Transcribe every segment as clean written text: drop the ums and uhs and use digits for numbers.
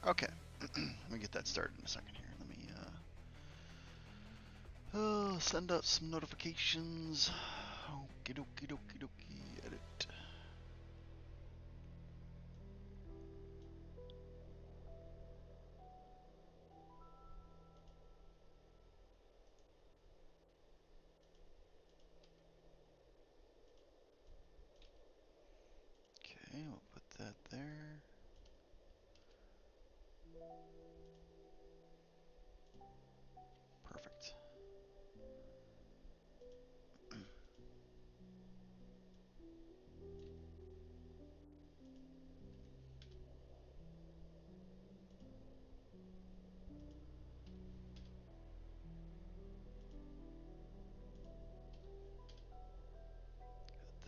Okay, let me get that started in a second here. Let me send out some notifications. Okie dokie dokie dokie. Edit. Okay, we'll put that there. Perfect.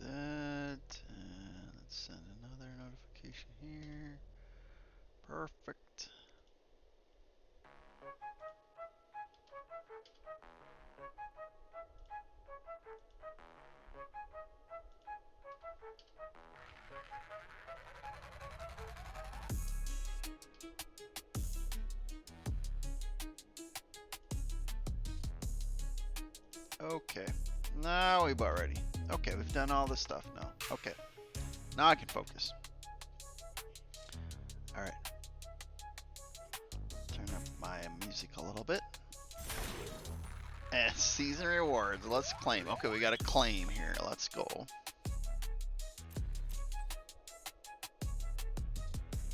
Got that. And let's send another notification here. Perfect. Okay, now we're about ready. Okay, we've done all this stuff now. Okay, now I can focus. All right, turn up my music a little bit. And season rewards, let's claim. Okay, we got a claim here. Let's go.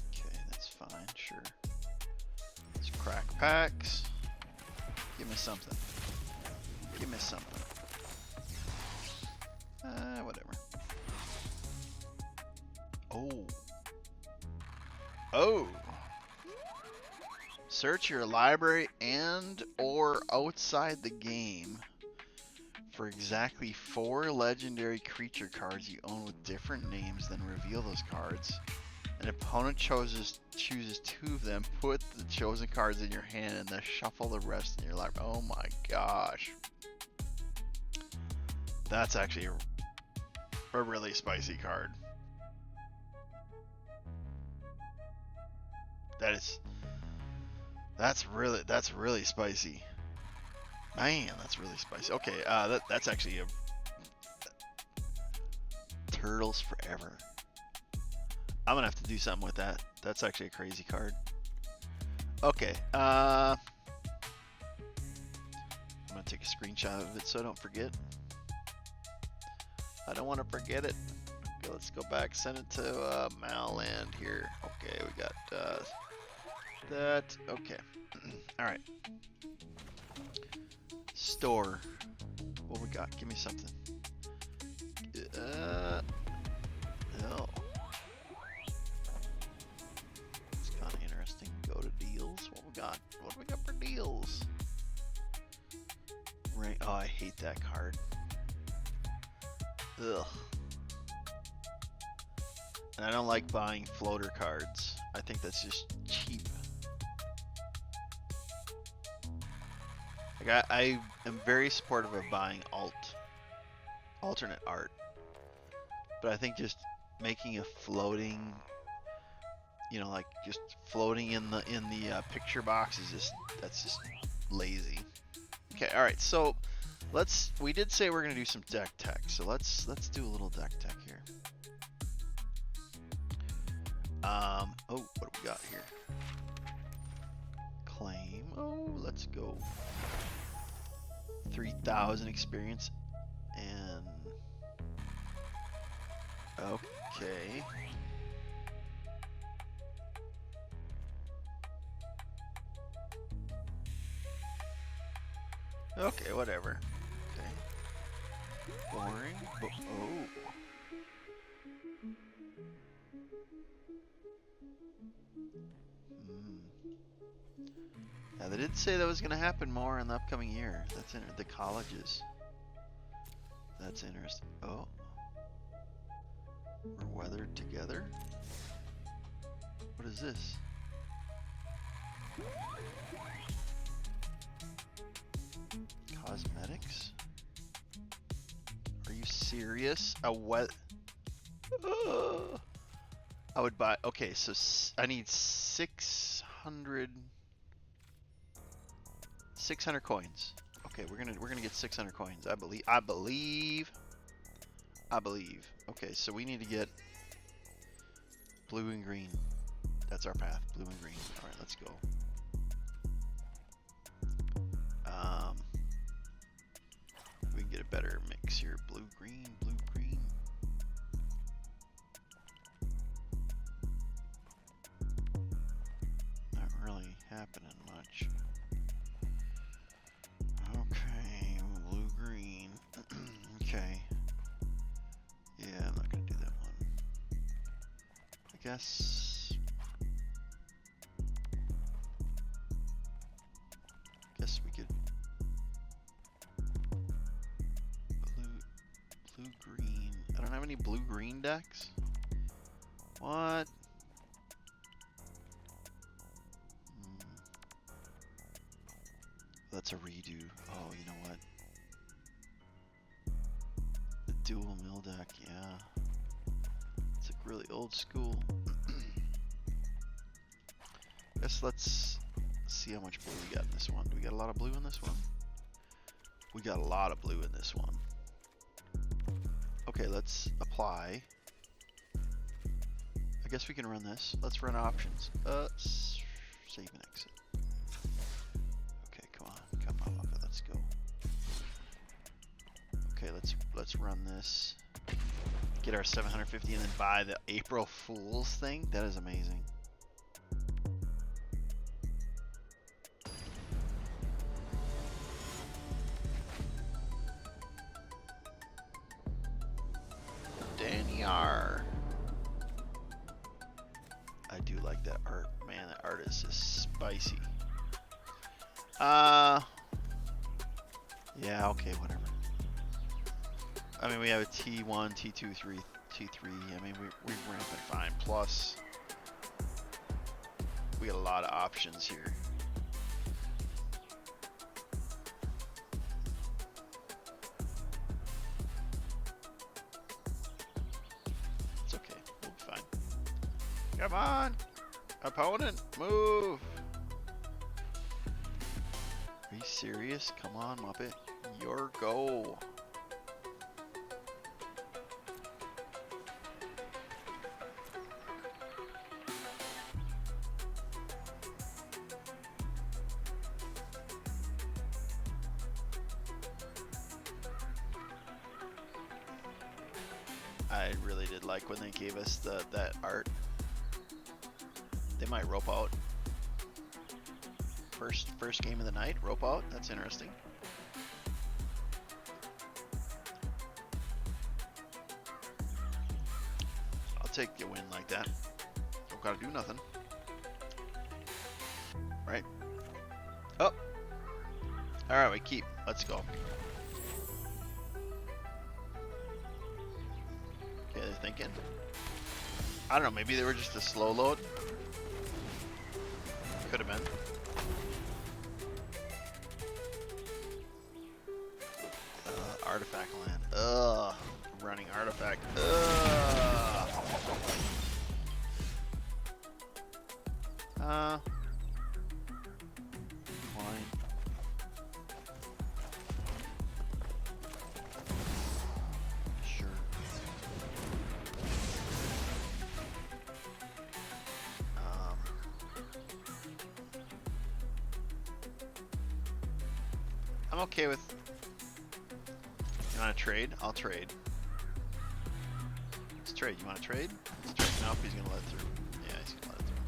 Okay, that's fine, sure. Let's crack packs. Give me something. Give me something. Whatever. Oh. Oh. Search your library and or outside the game for exactly 4 legendary creature cards you own with different names, then reveal those cards. An opponent chooses 2 of them, put the chosen cards in your hand, and then shuffle the rest in your library. Oh my gosh. That's actually a really spicy card. That's really spicy. Man, that's really spicy. Okay, that's actually a Turtles Forever. I'm gonna have to do something with that. That's actually a crazy card. Okay, I'm gonna take a screenshot of it so I don't forget. I don't want to forget it. Okay, let's go back, send it to Malland here. Okay, we got that. Okay. All right. Store. What we got? Give me something. No. It's kind of interesting. Go to deals. What we got? What do we got for deals? Right. Oh, I hate that card. Ugh. And I don't like buying floater cards. I think that's just cheap. Like I am very supportive of buying alternate art, but I think just making a floating, like just floating in the picture box is that's just lazy. Okay, all right. So we did say we're gonna do some deck tech, so let's do a little deck tech here. Oh, what do we got here? Claim. Oh, let's go. 3,000 experience and okay. Okay, whatever. Okay. Boring, but oh. Now they did say that was going to happen more in the upcoming year. That's in the colleges. That's interesting. Oh. We're weathered together? What is this? Cosmetics? Are you serious? A what? I would buy. Okay, so I need 600 600 coins. Okay, we're gonna get 600 coins. I believe. Okay, so we need to get blue and green. That's our path, blue and green. All right, let's go. We can get a better mix here. Blue, green, blue, green. Not really happening much. Okay, blue, green. Okay. Yeah, I'm not gonna do that one. I guess we could blue green. I don't have any blue green decks. What? That's a redo. Oh, you know what? The dual mill deck, yeah. It's like really old school. Guess let's see how much blue we got in this one. Do we got a lot of blue in this one? We got a lot of blue in this one. Okay, let's apply. I guess we can run this. Let's run options. Save and exit. Okay, come on, let's go. Okay, let's run this. Get our 750 and then buy the April Fool's thing. That is amazing. Danny R. I do like that art. Man, that art is just spicy. Yeah, okay, whatever. I mean, we have a T1, T2, T3. I mean, we're ramping fine. Plus, we got a lot of options here. It's okay. We'll be fine. Come on! Opponent, move! Are you serious? Come on, Muppet. Your go. I really did like when they gave us that art. They might rope out. First game of the night, rope out. That's interesting. I'll take a win like that. Don't gotta do nothing. Right? Oh. Alright, we keep. Let's go. Okay, they're thinking. I don't know, maybe they were just a slow load. Could have been. Artifact land. Ugh. Running artifact. Ugh. Fine. Sure. I'm okay with. You want to trade? I'll trade. Let's trade. You want to trade? Let's trade. Nope, he's going to let it through. Yeah, he's going to let it through.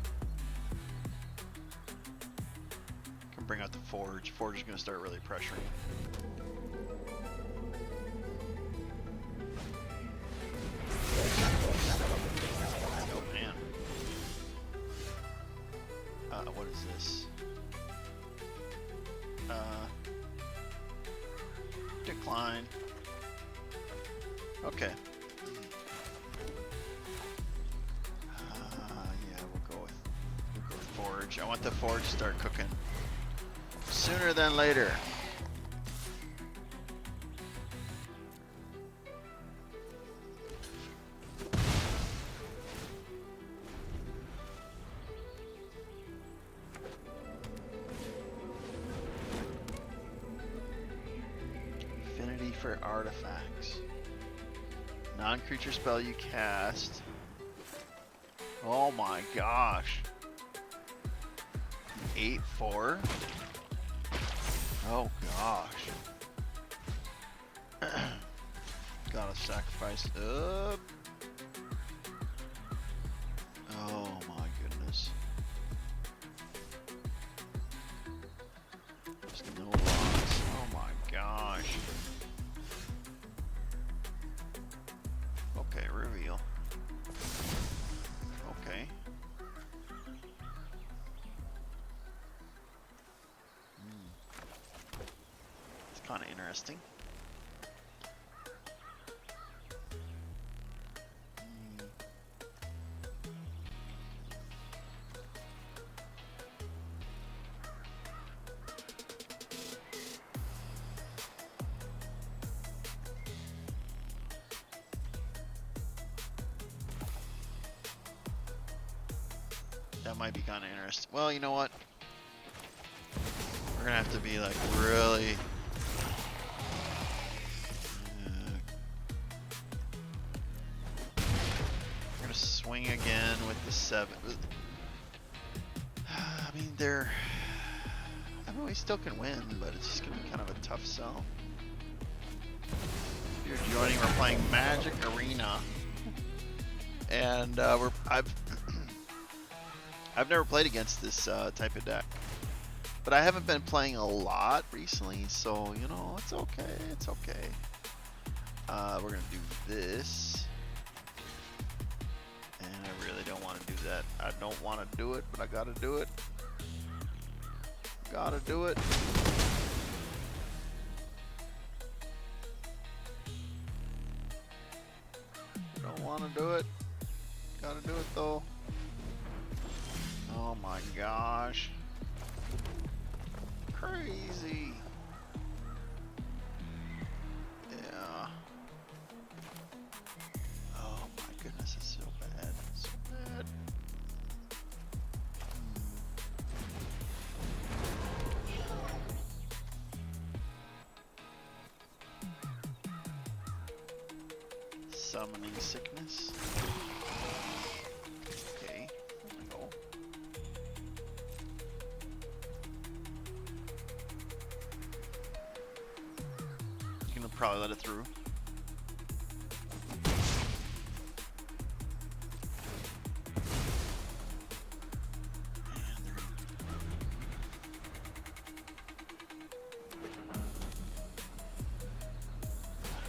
Can bring out the Forge. Forge is going to start really pressuring. Oh, man. What is this? Decline. Okay. Yeah, we'll go with Forge. I want the Forge to start cooking sooner than later. for artifacts. Non-creature spell you cast. Oh my gosh. 8/4? Oh gosh. Gotta sacrifice up. Oh my goodness. There's no loss. Oh my gosh. Okay, reveal. Okay. It's kind of interesting. That might be kind of interesting. Well, you know what? We're gonna have to be like really. We're gonna swing again with the 7. I mean, we still can win, but it's just gonna be kind of a tough sell. If you're joining, we're playing Magic Arena, and I've never played against this type of deck, but I haven't been playing a lot recently, so you know, it's okay. It's okay. We're gonna do this, and I really don't want to do that. I don't want to do it, but I gotta do it. Gotta do it. Don't want to do it. Gotta do it though. Oh my gosh. Crazy. Yeah. Oh my goodness, it's so bad. So bad. Summoning sickness. Okay, there we go. You can probably let it through.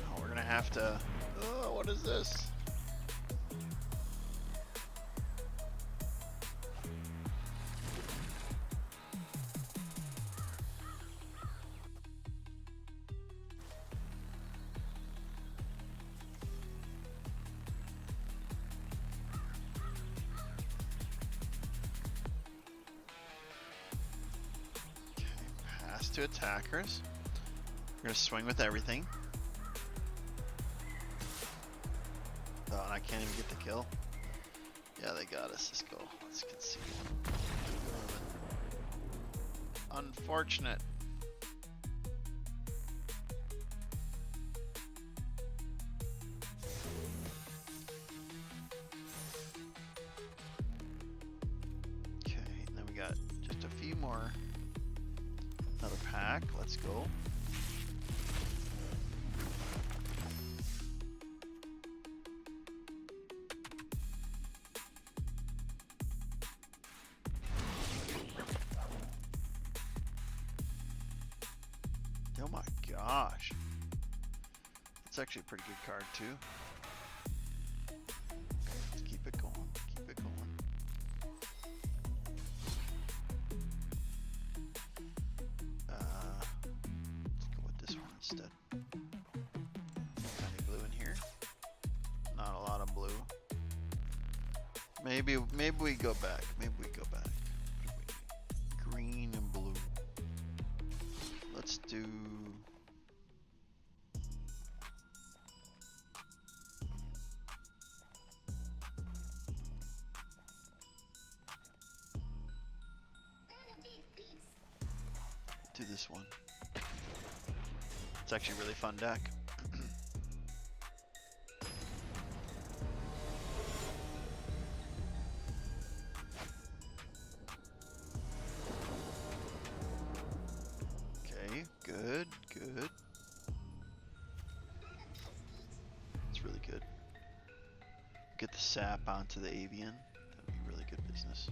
Oh, we're gonna have to. Oh, what is this? Okay, pass to attackers. We're gonna swing with everything. Oh, and I can't even get the kill. Yeah, they got us. Let's go. Let's concede. Unfortunate. Okay, and then we got just a few more. Another pack. Let's go. Oh my gosh. It's actually a pretty good card too. Let's keep it going. Keep it going. Let's go with this one instead. Any blue in here? Not a lot of blue. Maybe we go back. Maybe we go back. Green and blue. Let's do. Do this one. It's actually a really fun deck. get the sap onto the avian. That'd be really good business.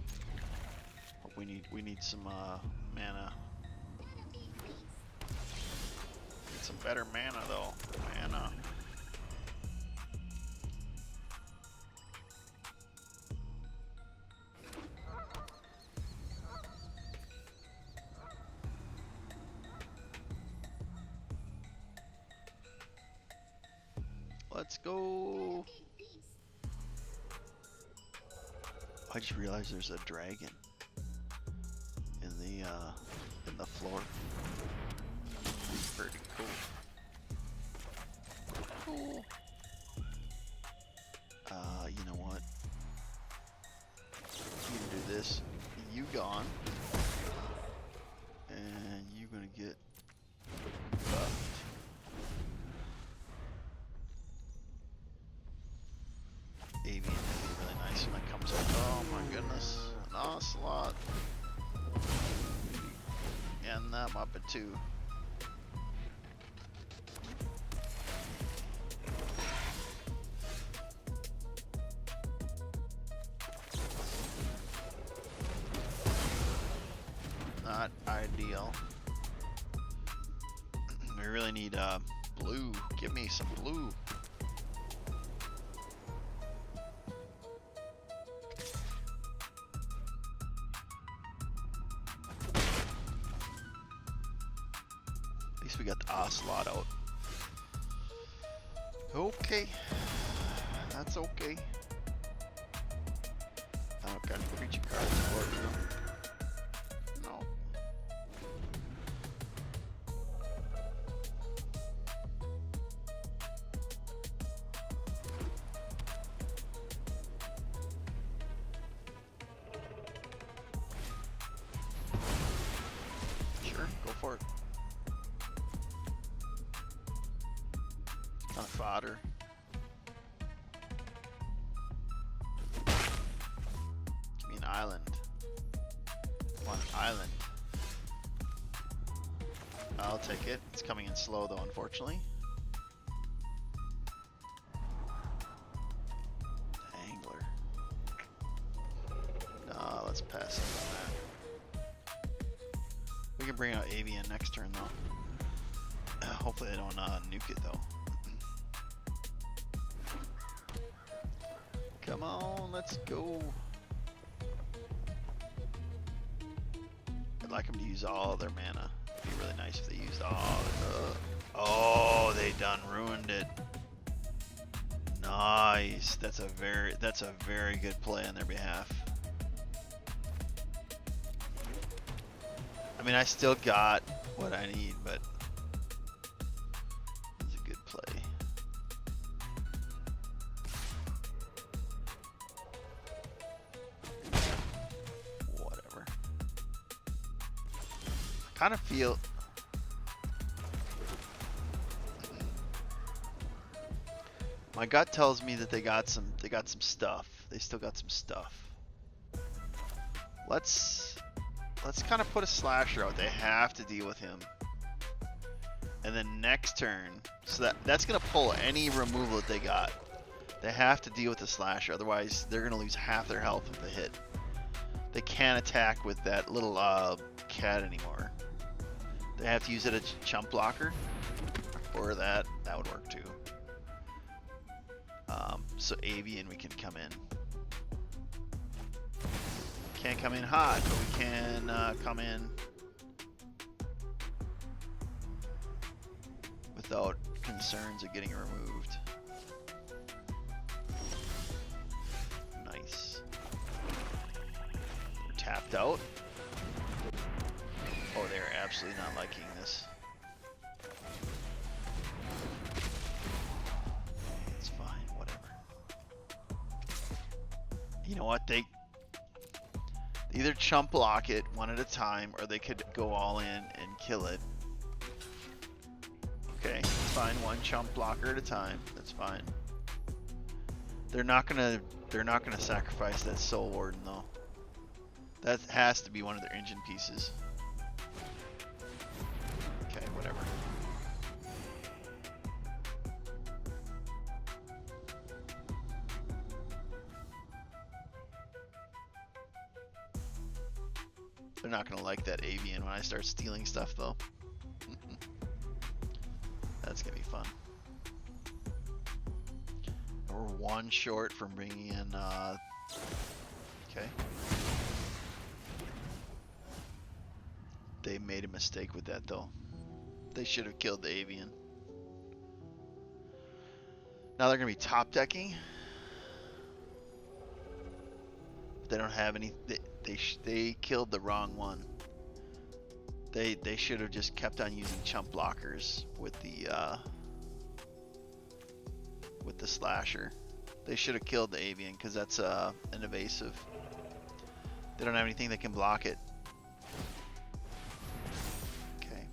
But we need some mana. Need some better mana though. Mana. Let's go. I just realized there's a dragon in the floor. Pretty cool. Cool. You know what? You can do this. You gone, and you're gonna get buffed. Avian would be really nice when it comes up. Oh my goodness, an ocelot. And that Muppet too. Not ideal. We really need blue. Give me some blue. At least we got the ocelot out. Okay. That's okay. I don't got any creature cards for it now. No. Sure, go for it. Not fodder. Give me an island. One island. I'll take it. It's coming in slow though, unfortunately. Angler. No, let's pass up on that. We can bring out avian next turn though. Hopefully they don't nuke it though. Come on, let's go. I'd like them to use all their mana. It'd be really nice if they used all their... Oh, they done ruined it. Nice. That's a very good play on their behalf. I mean, I still got what I need, but it's a good play. Whatever. I kind of feel my gut tells me that they got some stuff. They still got some stuff. Let's kind of put a slasher out. They have to deal with him. And then next turn, so that's gonna pull any removal that they got. They have to deal with the slasher, otherwise they're gonna lose half their health if they hit. They can't attack with that little cat anymore. They have to use it as a chump blocker, or that would work too. So avian, we can come in. Can't come in hot, but we can come in without concerns of getting removed. Nice. They're tapped out. Oh, they're absolutely not liking this. It's fine, whatever. You know what? They either chump block it one at a time, or they could go all in and kill it. Okay, it's fine. One chump blocker at a time. That's fine. They're not gonna sacrifice that Soul Warden though. That has to be one of their engine pieces. Okay, whatever. They're not gonna like that avian when I start stealing stuff though. That's gonna be fun. We're one short from bringing in, okay. They made a mistake with that though. They should have killed the avian. Now they're gonna be top decking. They don't have any. They killed the wrong one. They should have just kept on using chump blockers with the slasher. They should have killed the avian because that's an evasive. They don't have anything that can block it. Okay.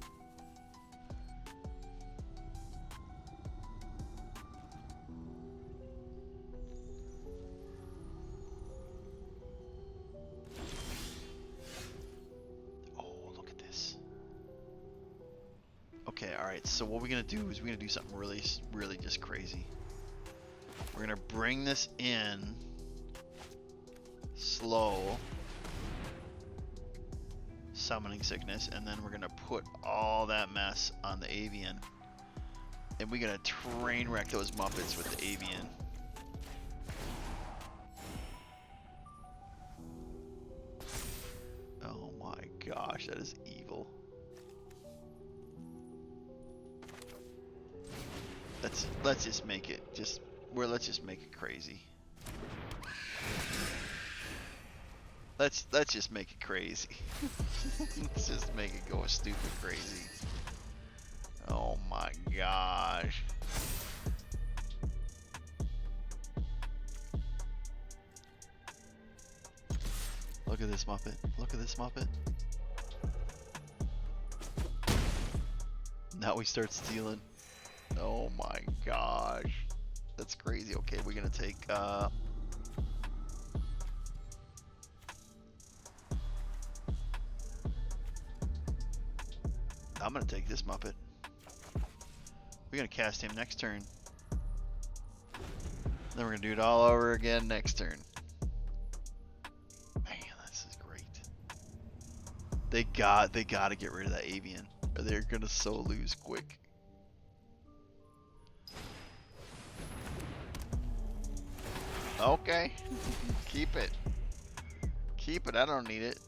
Okay, alright, so what we're going to do is we're going to do something really, really just crazy. We're going to bring this in slow, summoning sickness, and then we're going to put all that mess on the avian. And we're going to train wreck those Muppets with the avian. Oh my gosh, that is evil. Let's just make it let's just make it crazy. Let's just make it crazy. Let's just make it go stupid crazy. Oh my gosh. Look at this Muppet. Look at this Muppet. Now we start stealing. Oh my gosh. That's crazy. Okay, we're gonna take I'm gonna take this Muppet. We're gonna cast him next turn. Then we're gonna do it all over again next turn. Man, this is great. They gotta get rid of that avian, or they're gonna so lose quick. Okay, keep it. Keep it. I don't need it.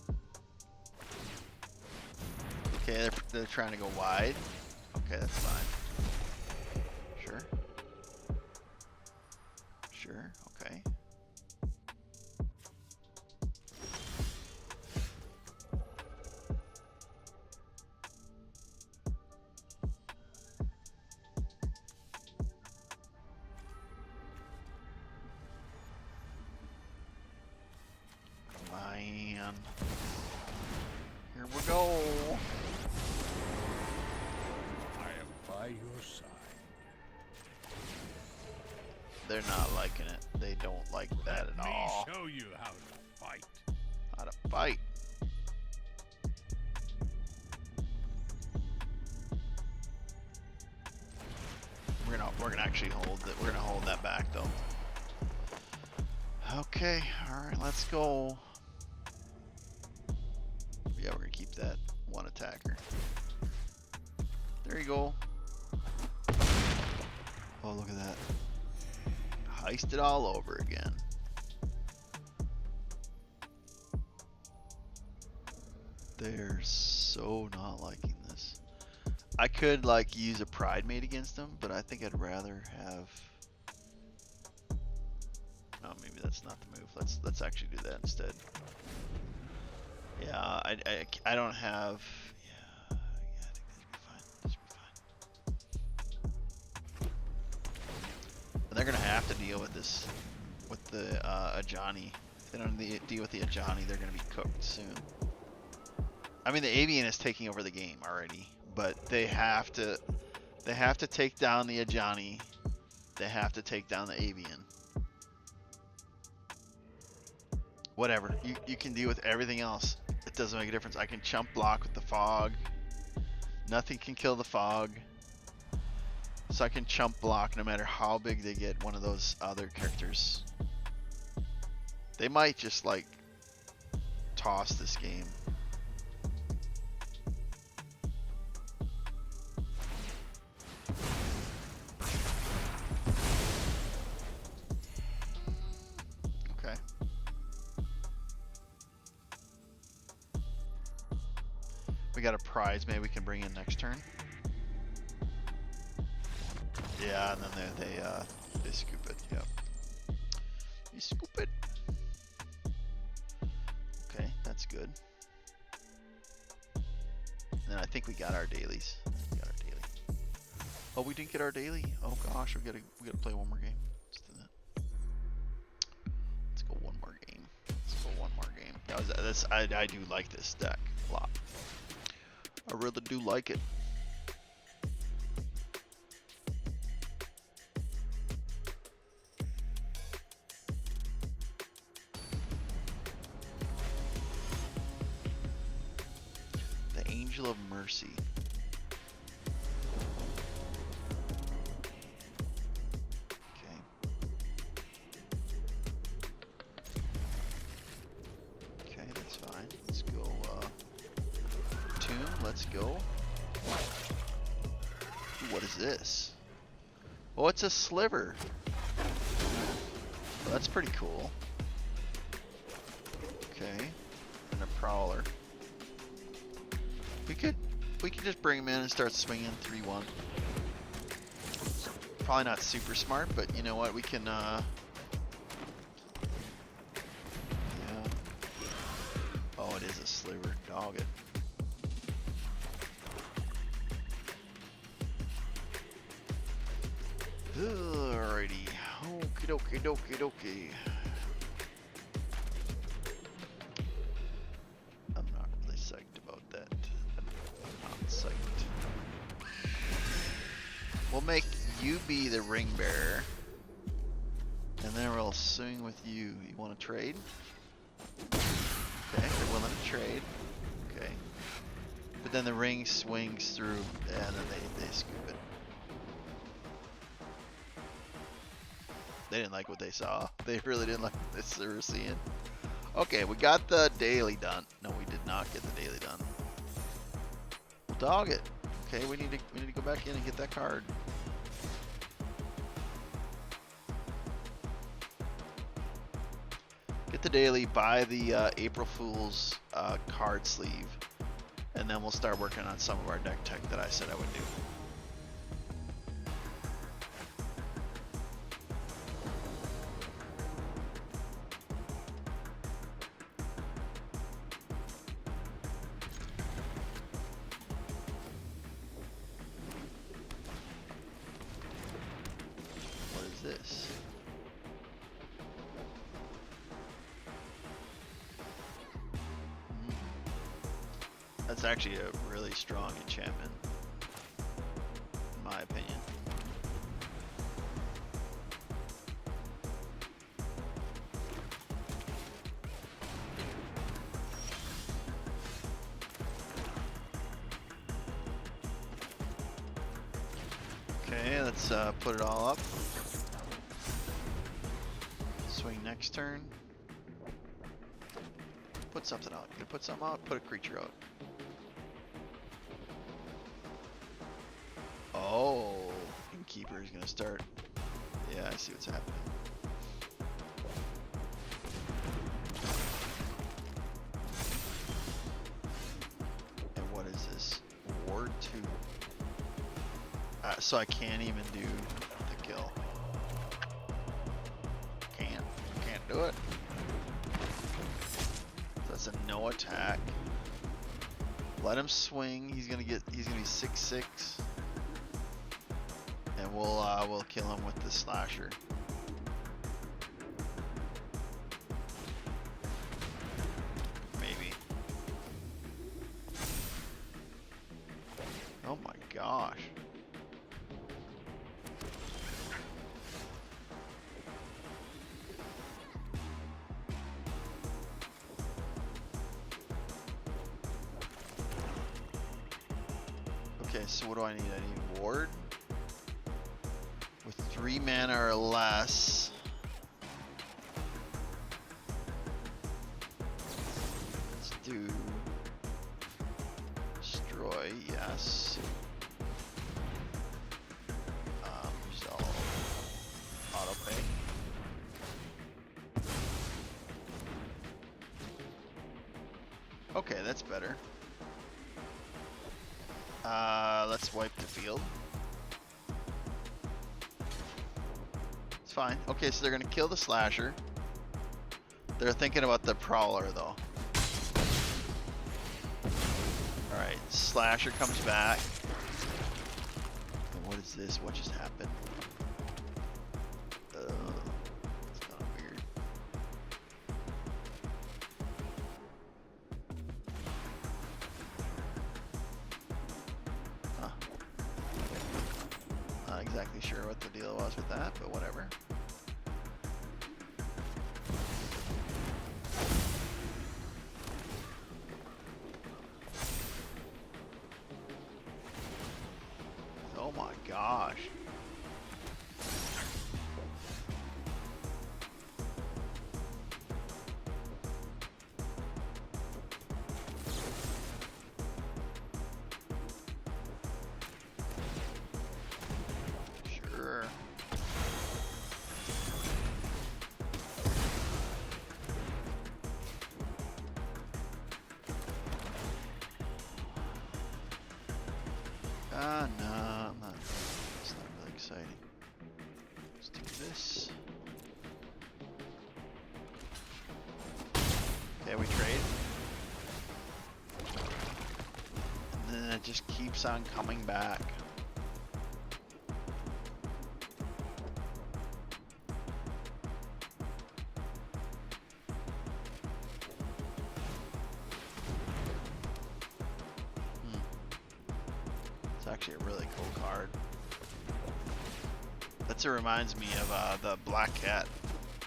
Okay, they're trying to go wide. Okay, that's fine. Sure. Sure. Okay. Man. Here we go. I am by your side. They're not liking it. They don't like that at all. Let me show you how to fight. How to fight. We're gonna actually hold it. We're gonna hold that back though. Okay, alright, let's go. Yeah, we're gonna keep that one attacker. There you go. Oh, look at that. Heist it all over again. They're so not liking this. I could like use a pride mate against them, but I think I'd rather have. Oh, maybe that's not the move. Let's actually do that instead. Yeah, I don't have. Yeah, I think that should be fine. That should be fine. And they're gonna have to deal with this, with the Ajani. If they don't deal with the Ajani, they're gonna be cooked soon. I mean, the avian is taking over the game already, but they have to take down the Ajani. They have to take down the avian. Whatever, you can deal with everything else. It doesn't make a difference. I can chump block with the fog. Nothing can kill the fog. So I can chump block no matter how big they get one of those other characters. They might just like toss this game. We got a prize maybe we can bring in next turn. Yeah, and then they scoop it. Yep. You scoop it. Okay, that's good. And then I think we got our dailies. We got our daily. Oh, we didn't get our daily. Oh gosh, we gotta play one more game. Let's do that. Let's go one more game. Let's go one more game. I do like this deck a lot. I really do like it. The Angel of Mercy. Okay, that's fine. Let's go, Tomb, let's go. Ooh, what is this? Oh, it's a sliver. Well, that's pretty cool. Okay, and a prowler. We could just bring him in and start swinging 3-1. Probably not super smart, but you know what? We can. Yeah. Oh, it is a sliver. Dog it. Alrighty. Okie dokie dokie dokie. I'm not really psyched about that. I'm not psyched. We'll make you be the ring bearer. And then we'll swing with you. You want to trade? Okay, they're willing to trade. Okay. But then the ring swings through and then they scoop it. They didn't like what they saw. They really didn't like what they were seeing. Okay, we got the daily done. No, we did not get the daily done. We'll dog it. Okay, we need to go back in and get that card. Get the daily, buy the April Fool's card sleeve, and then we'll start working on some of our deck tech that I said I would do. What is this? That's actually a really strong enchantment, in my opinion. Okay, let's put it all up. Swing next turn. Put something out. You gonna put something out? Put a creature out. Oh, Innkeeper is gonna start. Yeah, I see what's happening. And what is this? Ward 2. So I can't even do the kill. Can't do it. So that's a no attack. Let him swing. He's gonna be 6/6. And we'll kill him with the slasher. Maybe. Oh my gosh. Okay, so what do I need? I need ward. With 3 mana or less. Let's do destroy, yes. Just auto pay. Okay, that's better. Let's wipe the field. It's fine. Okay, so they're gonna kill the slasher. They're thinking about the prowler though. Alright, slasher comes back. And what is this? What just happened? It's kind of weird. Huh. Not exactly sure what the deal was with that, but whatever. Oh my gosh. Sure. No, I'm not. It's not really exciting. Let's do this. Okay, we trade. And then it just keeps on coming back. It's actually a really cool card. That reminds me of the Black Cat.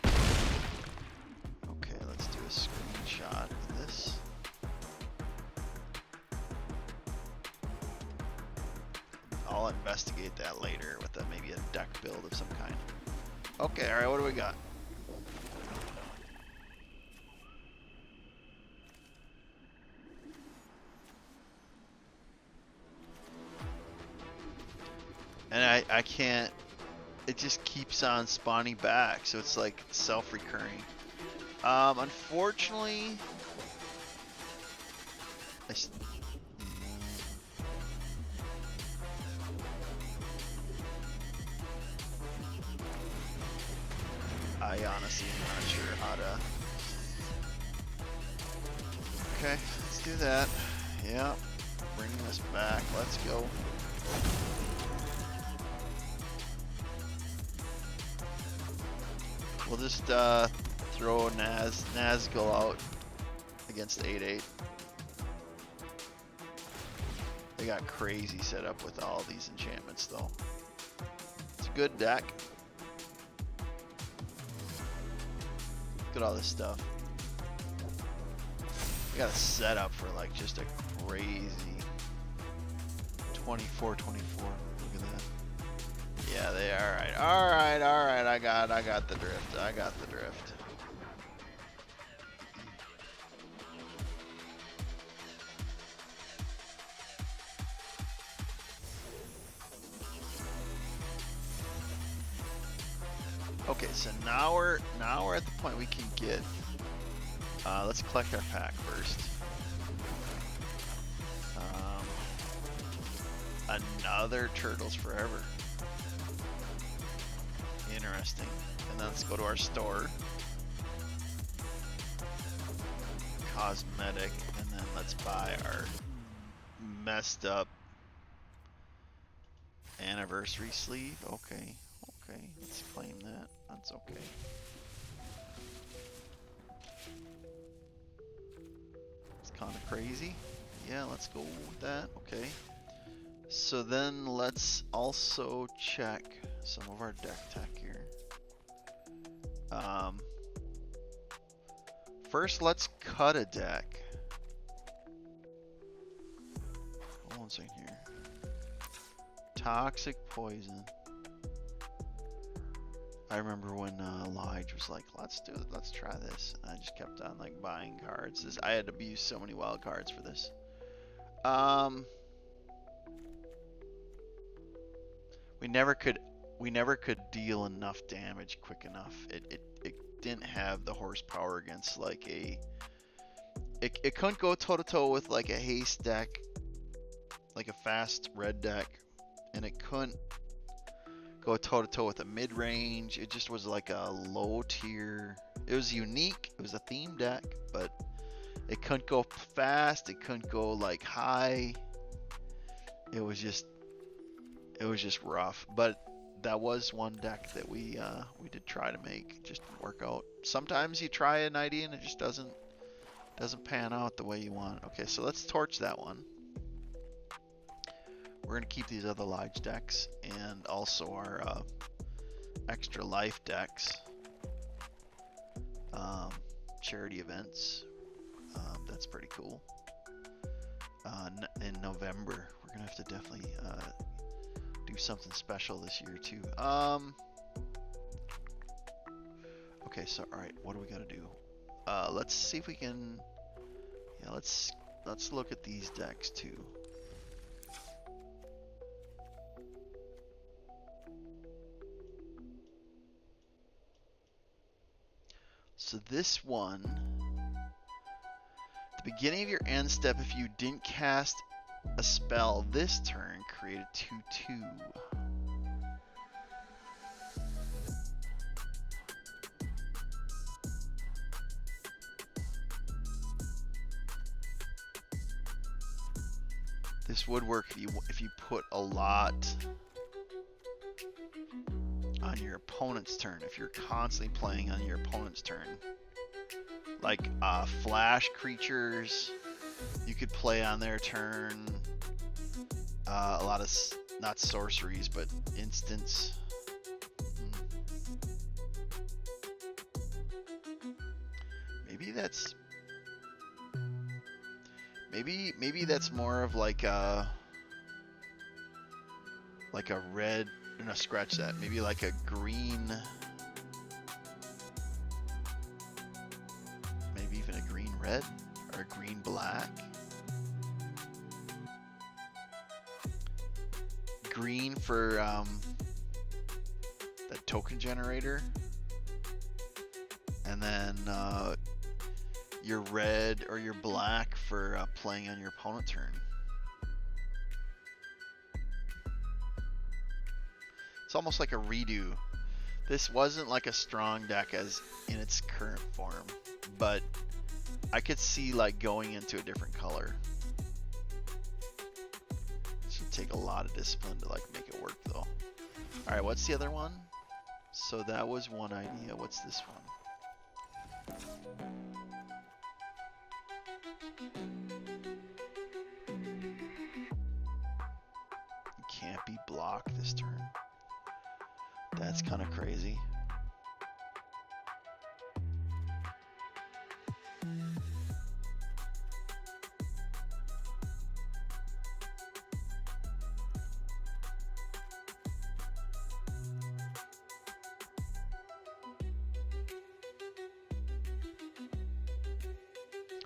Okay, let's do a screenshot of this. I'll investigate that later with maybe a deck build of some kind. Okay, alright, what do we got? And I can't, it just keeps on spawning back, so it's like self-recurring. Unfortunately, I honestly am not sure how to. Okay, let's do that. Yeah, bring this back. Let's go. We'll just throw Nazgul out against 8/8. They got crazy set up with all these enchantments though. It's a good deck. Look at all this stuff. We got a setup for like just a crazy 24-24. Look at that. Yeah, they are. Alright. I got the drift. I got the drift. Okay, so now we're at the point we can get. Let's collect our pack first. Another Turtles Forever. Interesting. And then let's go to our store. Cosmetic, and then let's buy our messed up anniversary sleeve. Okay, let's claim that. That's okay. It's kind of crazy. Yeah, let's go with that. Okay. So then let's also check some of our deck tech here. First, let's cut a deck. Hold on a second here. Toxic Poison. I remember when Lige was like, let's do it, let's try this. And I just kept on like buying cards. I had to use so many wild cards for this. We never could deal enough damage quick enough. It didn't have the horsepower against like a. It couldn't go toe to toe with like a haste deck. like a fast red deck, and it couldn't go toe to toe with a mid range. It just was like a low tier. It was unique. It was a theme deck, but it couldn't go fast. It couldn't go like high. It was just rough. But that was one deck that we did try to make. It just didn't work out. Sometimes you try an idea and it just doesn't pan out the way you want. Okay, so let's torch that one. We're gonna keep these other large decks and also our extra life decks. Charity events. That's pretty cool. In November, we're gonna have to definitely do something special this year too. Okay, so all right, what do we gotta do? Let's see if we can. Yeah, let's look at these decks too. So this one, at the beginning of your end step, if you didn't cast a spell this turn, create a 2/2. This would work if you put a lot on your opponent's turn. If you're constantly playing on your opponent's turn, like flash creatures, you could play on their turn. A lot of not sorceries, but instants. Maybe that's more of like a red. No, scratch that. Maybe like a green. Maybe even a green red or a green black. Green for the token generator, and then your red or your black for playing on your opponent's turn. It's almost like a redo. This wasn't like a strong deck as in its current form, but I could see like going into a different color. It should take a lot of discipline to like make it work though. All right, what's the other one? So that was one idea. What's this one? You can't be blocked this turn. That's kind of crazy.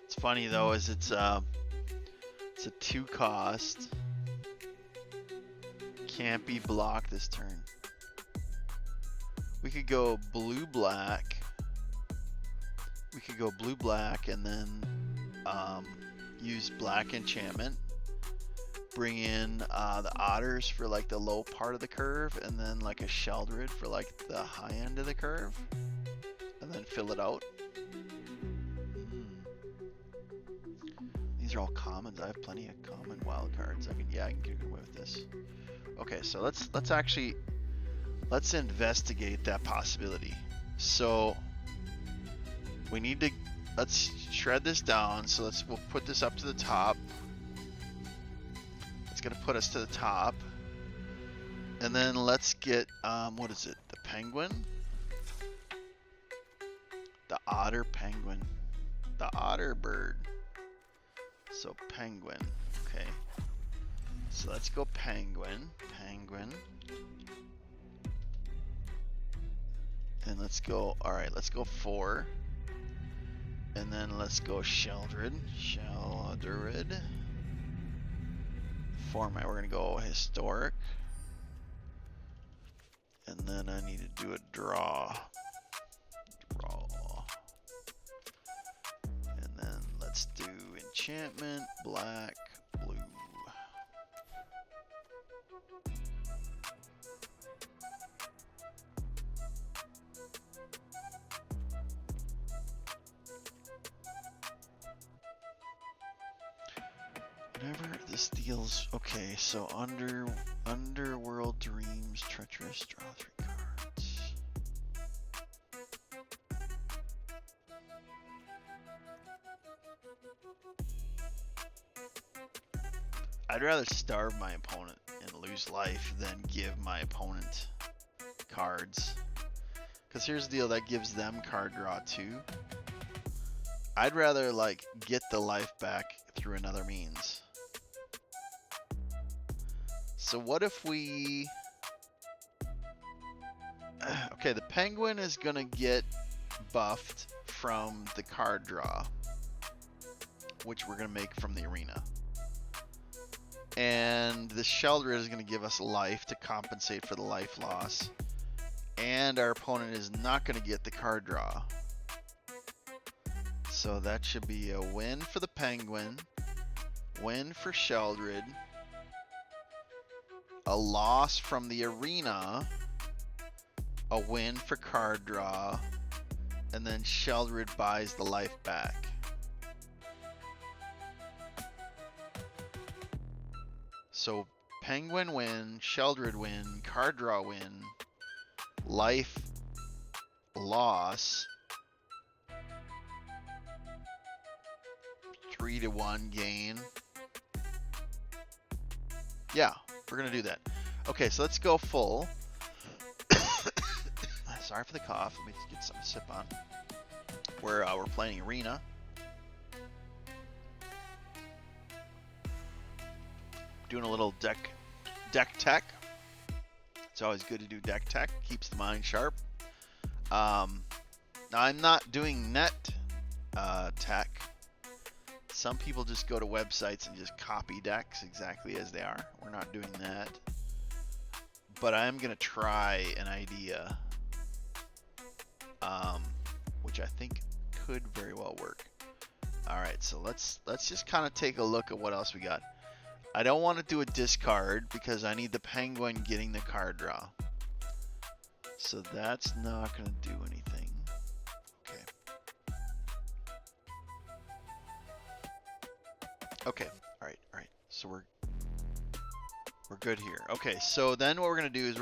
It's funny though, is it's a 2 cost. Can't be blocked this turn. We could go blue-black. We could go blue-black and then use black enchantment. Bring in the otters for like the low part of the curve, and then like a Sheldred for like the high end of the curve, and then fill it out. These are all commons. I have plenty of common wild cards. I can get away with this. Okay, so let's investigate that possibility. So we need to, let's shred this down. So we'll put this up to the top. It's gonna put us to the top. And then let's get, what is it? The penguin? The otter penguin. The otter bird. So penguin, okay. So let's go penguin. And let's go, all right, let's go 4. And then let's go Sheldred. Format, we're gonna go historic. And then I need to do a draw. And then let's do enchantment, black, blue. Whenever this deals, okay, so Underworld Dreams, Treacherous, draw 3 cards. I'd rather starve my opponent and lose life than give my opponent cards. Because here's the deal, that gives them card draw too. I'd rather like get the life back through another means. So what if we... Okay, the penguin is gonna get buffed from the card draw, which we're gonna make from the arena. And the Sheldred is gonna give us life to compensate for the life loss. And our opponent is not gonna get the card draw. So that should be a win for the penguin, win for Sheldred, a loss from the arena, a win for card draw, and then Sheldred buys the life back. So penguin win, Sheldred win, card draw win, life loss, 3-1 gain. Yeah, we're gonna do that. Okay, so let's go full. Sorry for the cough. Let me get something to sip on. We're playing arena. Doing a little deck tech. It's always good to do deck tech. Keeps the mind sharp. Now I'm not doing net tech. Some people just go to websites and just copy decks exactly as they are. We're not doing that. But I'm gonna try an idea, which I think could very well work. All right, so let's just kind of take a look at what else we got. I don't want to do a discard because I need the penguin getting the card draw. So that's not going to do anything. Okay. Okay. All right. So we're good here. Okay. So then what we're going to do is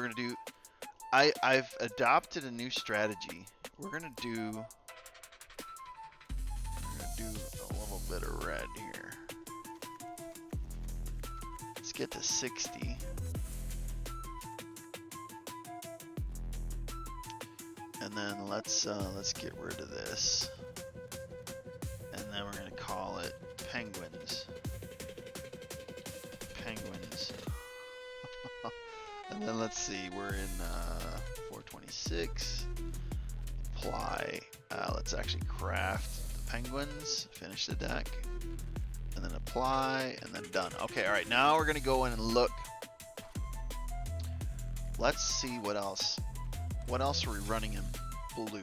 I've adopted a new strategy. We're going to do a little bit of red here. Let's get to 60. And then let's get rid of this. And then we're gonna call it penguins. Penguins. And then let's see, we're in 426. Apply. Let's actually craft the penguins. Finish the deck. And then apply, and then done. Okay, all right, now we're gonna go in and look. Let's see what else. What else are we running in blue?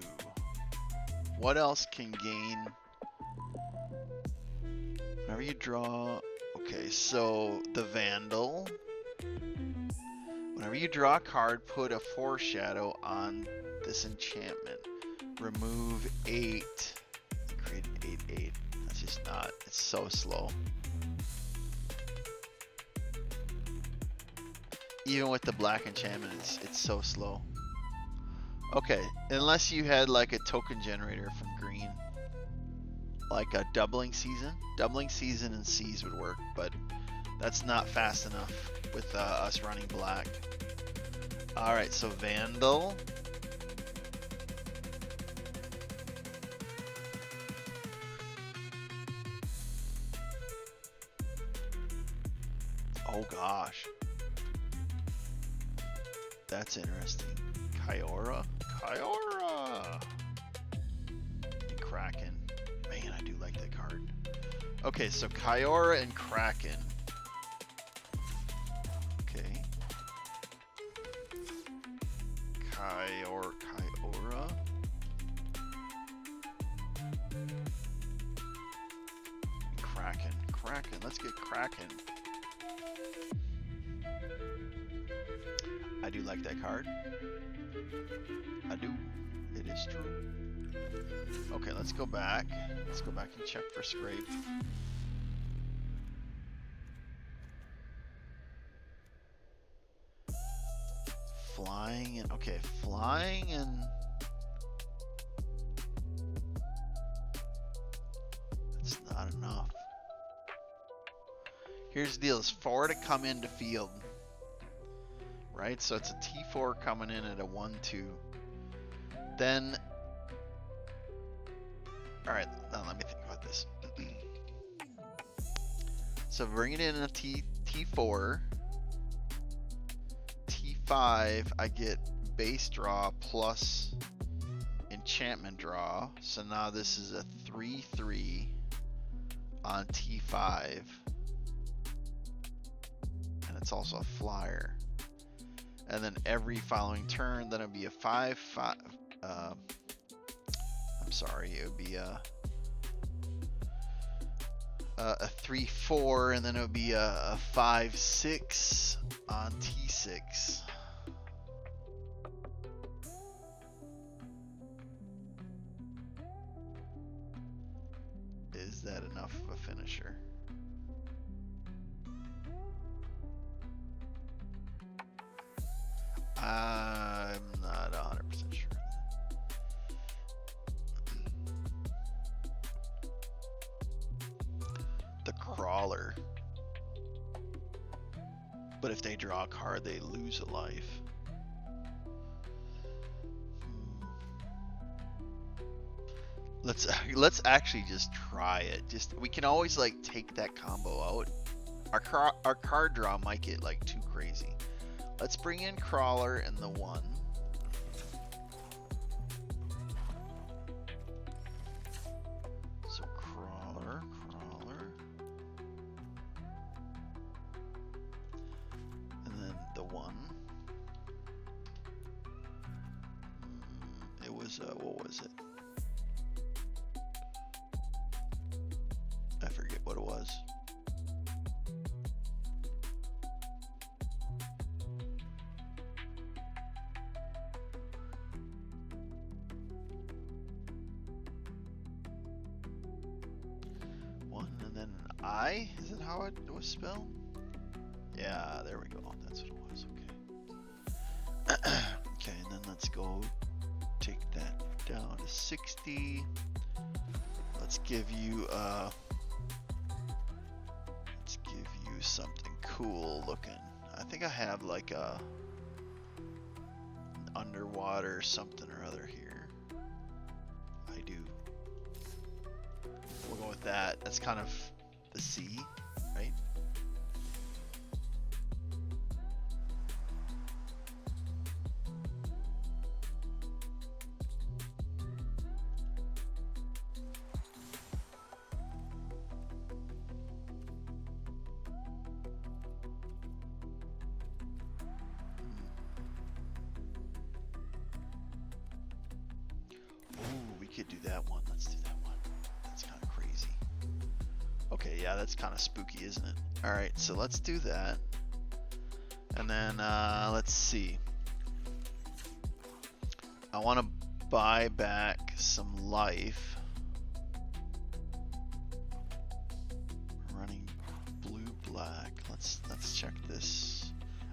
What else can gain? Whenever you draw, okay, so the Vandal. Whenever you draw a card, put a foreshadow on this enchantment. Remove 8. Create an 8/8. That's just not, it's so slow. Even with the black enchantment, it's so slow. Okay, unless you had like a token generator from green. Like a doubling season. Doubling season and seas would work, but that's not fast enough with us running black. Alright, so Vandal. Oh gosh. That's interesting. Kyora? Kyora! And Kraken. Man, I do like that card. Okay, so Kyora and Kraken. Okay. Kyora. Kraken. Let's get Kraken. I do like that card. I do. It is true. Okay, let's go back. Let's go back and check for scrape. flying and okay, flying and it's not enough. Here's the deal: is 4 to come into field, right? So it's a T4 coming in at a 1/2. Then, all right. Now let me think about this. So bring it in a T4. T5, I get base draw plus enchantment draw. So now this is a 3/3 on T5. And it's also a flyer. And then every following turn, then it'll be a 5/5. I'm sorry, it would be a 3/4, and then it would be a 5/6 on T6. Is that enough of a finisher? I'm not 100% sure. The crawler. But if they draw a card, they lose a life. Let's actually just try it. We can always like take that combo out. Our card draw might get like too crazy. Let's bring in crawler and the 1. So crawler. And then the 1. It was, what was it? I forget what it was. I? Is it how it was spelled? Yeah, there we go. That's what it was. Okay. Okay, and then let's go take that down to 60. Let's give you something cool looking. I think I have like an underwater something or other here. I do. We'll go with that. That's kind of the sea, right? Ooh, we could do that one. Let's do that one. That's kind of crazy. Okay, yeah, that's kind of spooky, isn't it? All right, so let's do that. And then let's see. I want to buy back some life. Running blue black. Let's check this.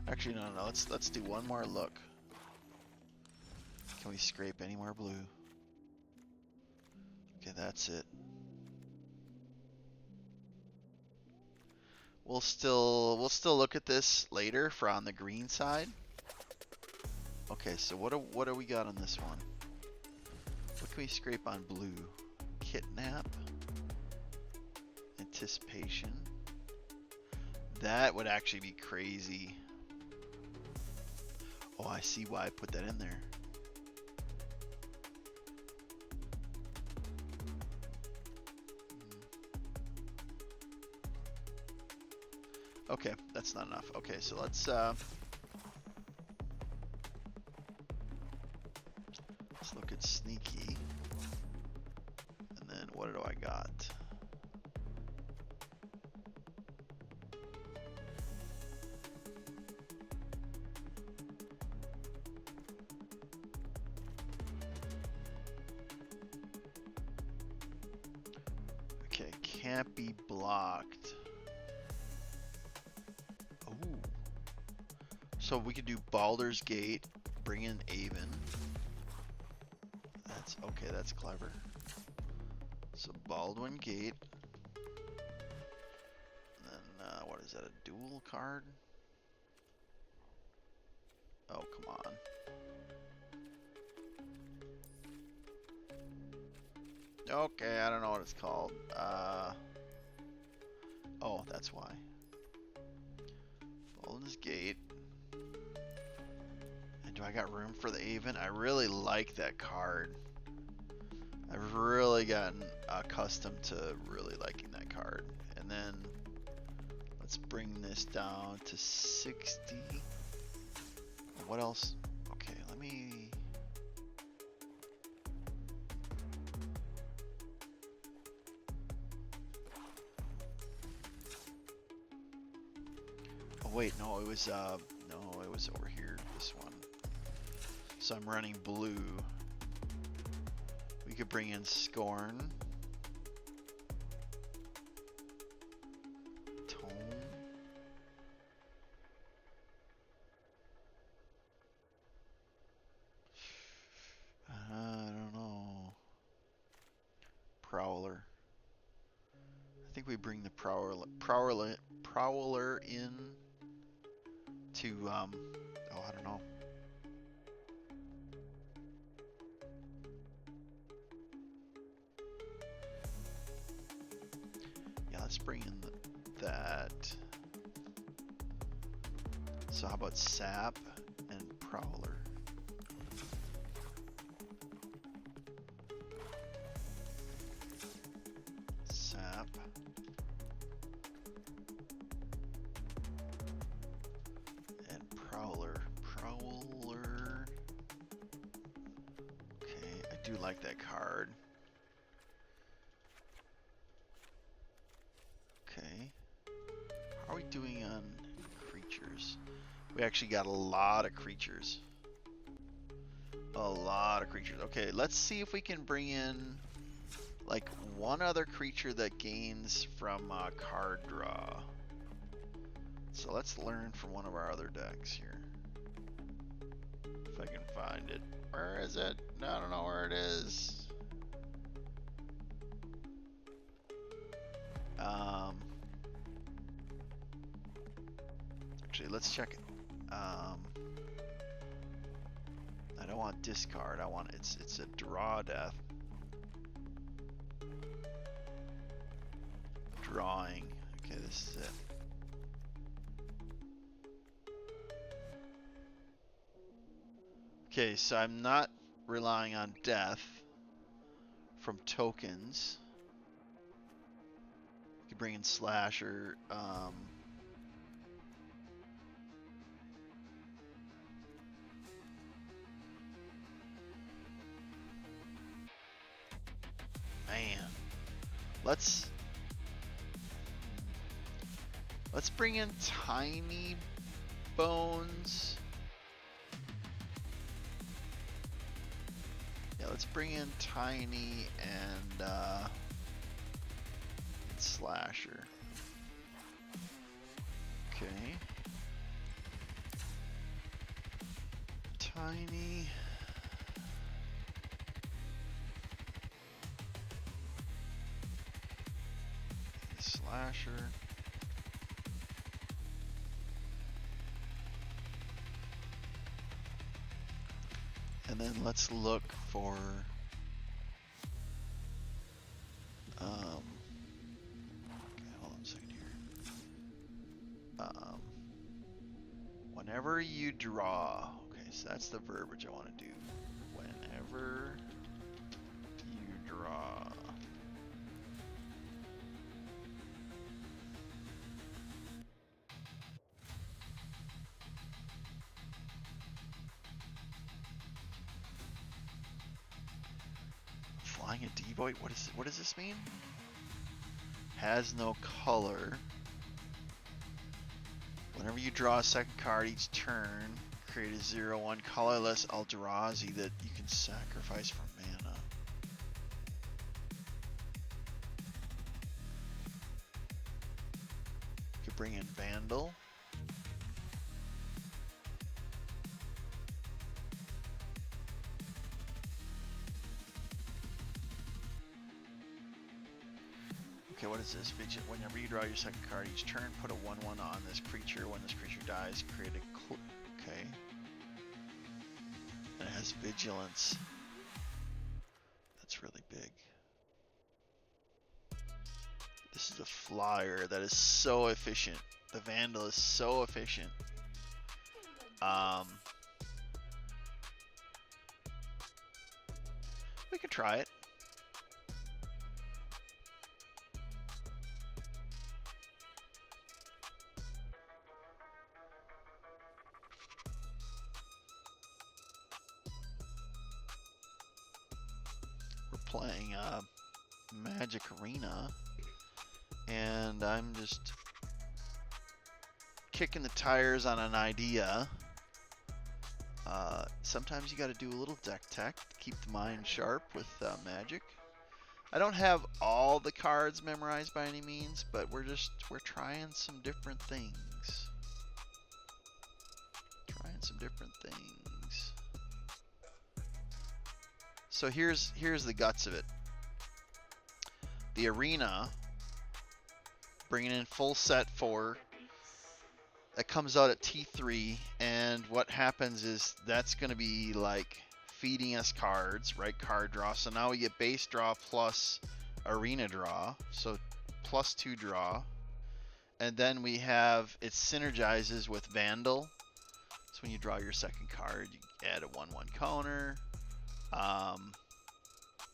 Actually, no. Let's do one more look. Can we scrape any more blue? Okay, that's it. We'll still look at this later for on the green side. Okay, so what do we got on this one? What can we scrape on blue? Kidnap. Anticipation. That would actually be crazy. Oh, I see why I put that in there. Okay, that's not enough. Okay, so let's look at sneaky. And then what do I got? Okay, can't be blocked. So we could do Baldur's Gate bring in Avon. That's okay, that's clever. So Baldwin Gate. Then what is that, a dual card? Oh, come on. Okay, I don't know what it's called. Oh, that's why. Baldwin's Gate. And do I got room for the Avon? I really like that card. I've really gotten accustomed to really liking that card. And then let's bring this down to 60. What else? Okay, let me... Oh wait, no, it was over here, this one. So I'm running blue. We could bring in Scorn. Tome. I don't know. Prowler. I think we bring the Prowler in to, oh, I don't know. Yeah, let's bring in that. So how about Sap and Prowler? Sap. And Prowler. Prowler. Okay, I do like that card. Okay. How are we doing on creatures? We actually got a lot of creatures. A lot of creatures. Okay, let's see if we can bring in like one other creature that gains from card draw. So let's learn from one of our other decks here. If I can find it. Where is it? I don't know where it is. Actually, let's check it. I don't want discard. I want it's a draw death. Drawing. Okay, this is it. Okay, so I'm not relying on death from tokens. You can bring in Slasher. Man, let's bring in Tiny Bones. Yeah, let's bring in Tiny and Slasher. Okay. Tiny. Slasher. And then let's look for okay, hold on a second here. Whenever you draw, okay, so that's the verbiage I want to do. Whenever you draw. Flying a D-boy? What does this mean? Has no color. Whenever you draw a second card each turn, create a 0/1 colorless Eldrazi that you can sacrifice for mana. You could bring in Vandal. Okay, what is this? Whenever you draw your second card each turn, put a 1/1 on this creature. When this creature dies, create a okay. And it has vigilance. That's really big. This is a flyer that is so efficient. The Vandal is so efficient. We could try it. We're playing Magic Arena, and I'm just kicking the tires on an idea. Sometimes you got to do a little deck tech to keep the mind sharp with Magic. I don't have all the cards memorized by any means, but we're trying some different things. So here's the guts of it. The Arena, bringing in full set 4. That comes out at T3, and what happens is that's going to be like feeding us cards, right? Card draw. So now we get base draw plus arena draw, so plus 2 draw. And then we have, it synergizes with Vandal. So when you draw your second card, you add a 1/1 counter.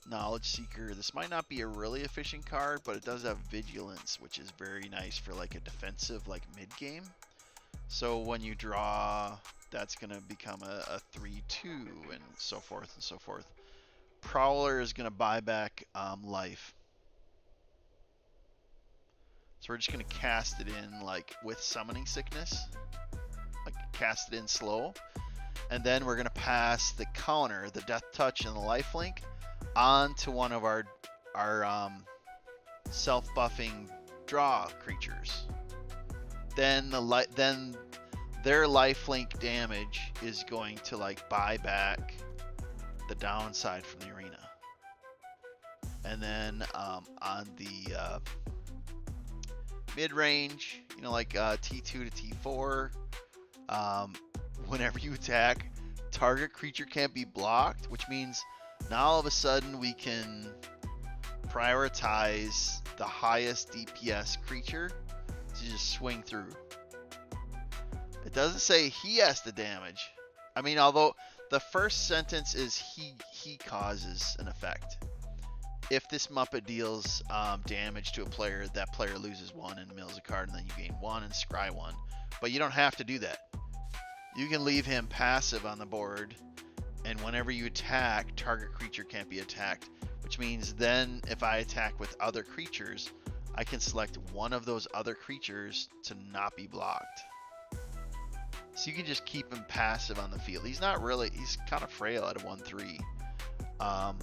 Knowledge Seeker. This might not be a really efficient card, but it does have Vigilance, which is very nice for like a defensive, like mid-game. So when you draw, that's going to become a 3/2 and so forth and so forth. Prowler is going to buy back life. So we're just going to cast it in like with Summoning Sickness. Like cast it in slow. And then we're going to pass the counter, the Death Touch and the Lifelink, onto one of our self-buffing draw creatures. Then their lifelink damage is going to like buy back the downside from the arena. And then on the mid-range, you know, like T2 to T4, whenever you attack, target creature can't be blocked, which means now all of a sudden we can prioritize the highest DPS creature to just swing through. It doesn't say he has to damage. I mean, although the first sentence is he causes an effect. If this Muppet deals damage to a player, that player loses 1 and mills a card, and then you gain 1 and scry 1. But you don't have to do that. You can leave him passive on the board, and whenever you attack, target creature can't be attacked, which means then if I attack with other creatures, I can select one of those other creatures to not be blocked. So you can just keep him passive on the field. He's kind of frail at a 1/3,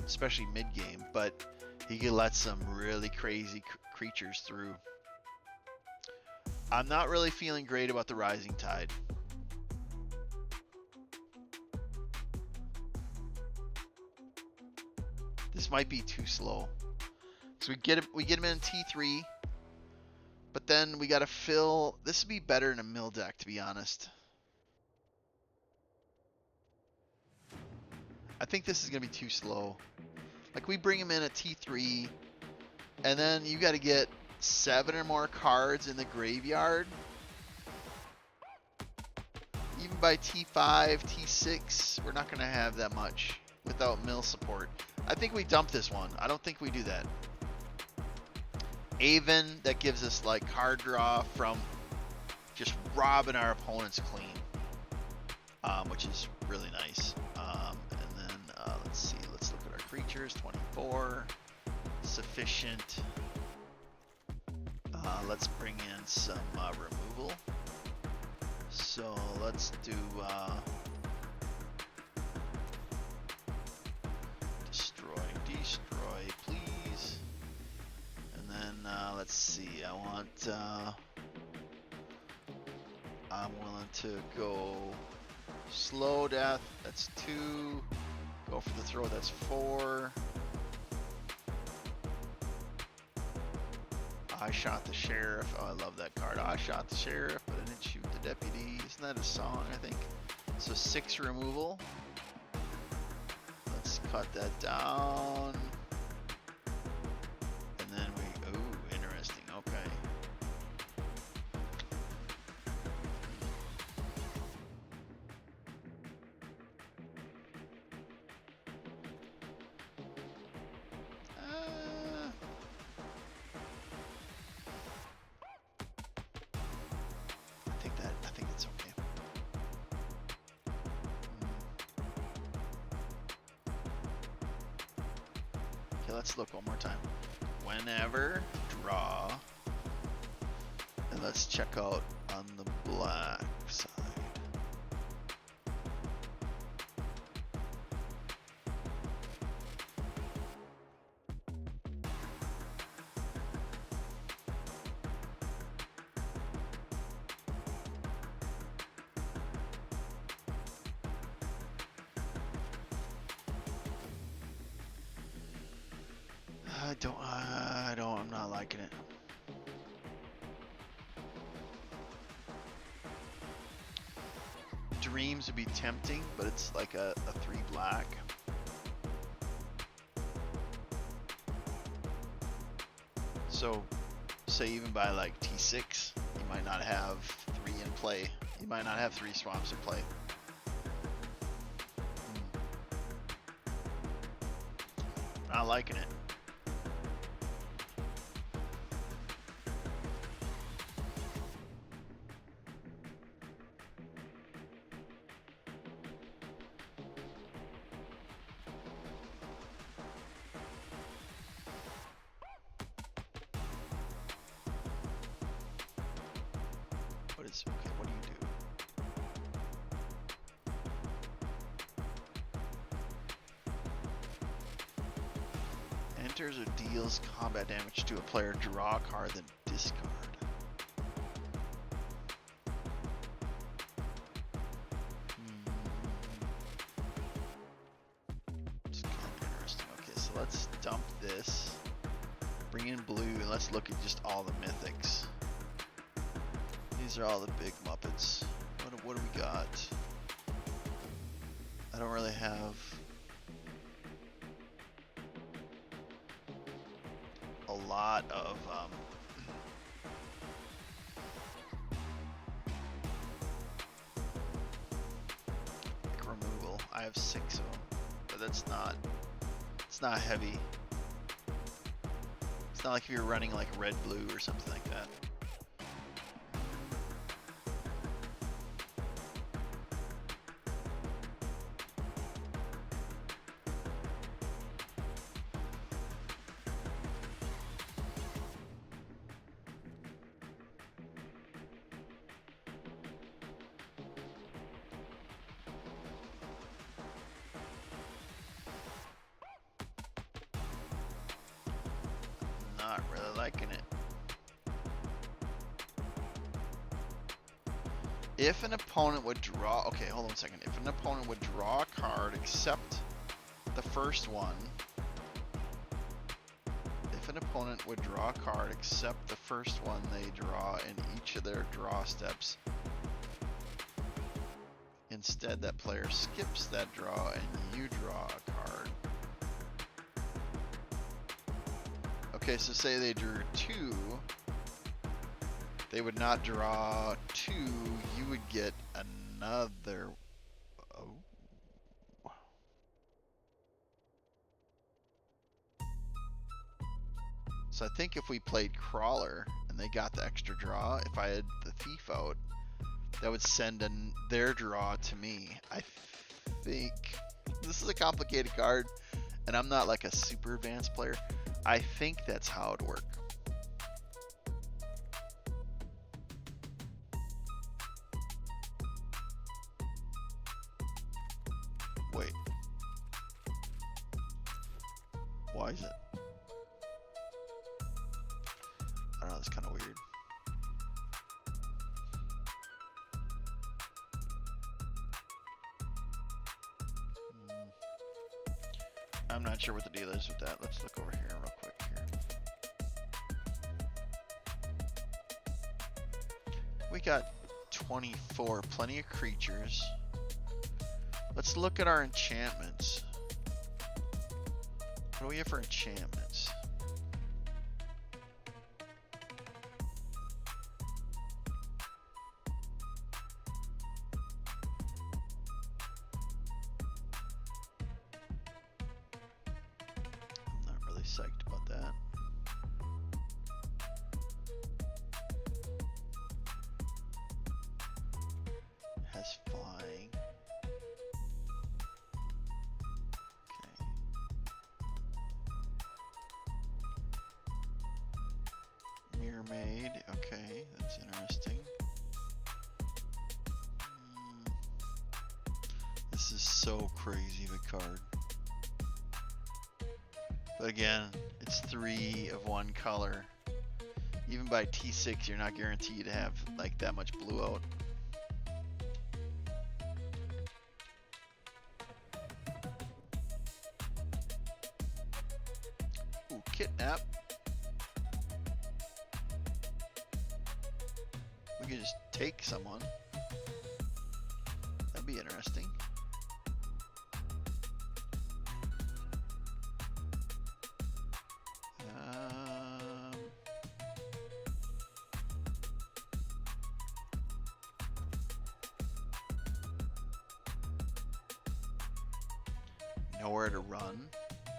especially mid-game, but he can let some really crazy creatures through. I'm not really feeling great about the Rising Tide. This might be too slow. So we get him in T3, but then we got to fill. This would be better in a mill deck, to be honest. I think this is going to be too slow. Like, we bring him in at T3, and then you got to get 7 or more cards in the graveyard. Even by T5, T6, we're not going to have that much without mill support. I think we dump this one. I don't think we do that. Aven, that gives us like card draw from just robbing our opponents clean, which is really nice. And then let's see, let's look at our creatures. 24, sufficient. Let's bring in some removal. So let's do destroy, please. And then let's see, I'm willing to go slow death, that's 2. Go for the throw, that's 4. I shot the sheriff. Oh, I love that card. I shot the sheriff, but I didn't shoot the deputy. Isn't that a song, I think? So 6 removal. Let's cut that down. And then we, ooh, interesting, okay. I think it's okay. Okay, let's look one more time. Whenever, draw, and let's check out on the black side. I'm not liking it. Dreams would be tempting, but it's like a 3 black. So, say even by like T6, you might not have 3 in play. You might not have 3 swamps in play. Not liking it. Okay, what do you do? Enters or deals combat damage to a player, draw a card, then discard. It's kind of interesting. Okay, so let's dump this. Bring in blue and let's look at just all the mythics. These are all the big Muppets. What do we got? I don't really have a lot of removal. I have 6 of them, but it's not heavy. It's not like if you're running like red blue or something like that. Not really liking it. If an opponent would draw, okay, hold on a second. If an opponent would draw a card except the first one, if an opponent would draw a card except the first one they draw in each of their draw steps, instead that player skips that draw and you draw a card. Okay, so say they drew 2, they would not draw 2, you would get another. Oh. So I think if we played Crawler and they got the extra draw, if I had the Thief out, that would send their draw to me. I think this is a complicated card, and I'm not like a super advanced player. I think that's how it would work. Wait. Why is it? I don't know, it's kind of weird. I'm not sure what the deal is with that. Let's look over here real quick here. We got 24, plenty of creatures. Let's look at our enchantments. What do we have for enchantments? I'm not really psyched about that. Has flying. Okay. Mirror Maid. Okay, that's interesting. This is so crazy of a card. But again, it's 3 of one color. Even by T6, you're not guaranteed to have like that much blue out. Ooh, kidnap. We could just take someone. That'd be interesting. Nowhere to run.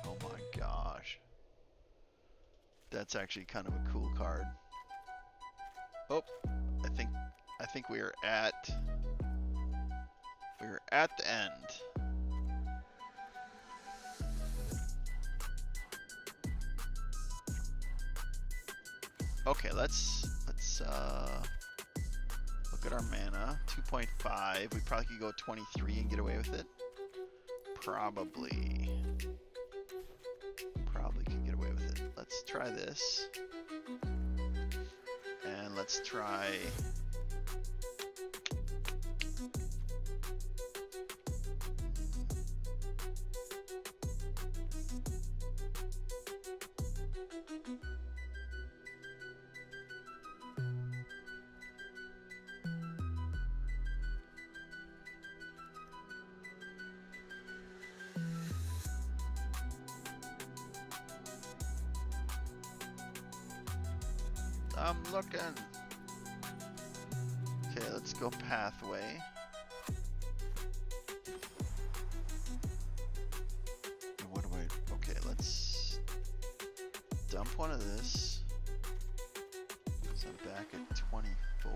Oh my gosh. That's actually kind of a cool card. Oh, I think we are at the end. Okay, let's look at our mana. 2.5. We probably could go 23 and get away with it. Probably could get away with it. Let's try this. And let's try I'm looking. Okay, let's go pathway. What do I... Okay, let's dump one of this. So I'm back at 24.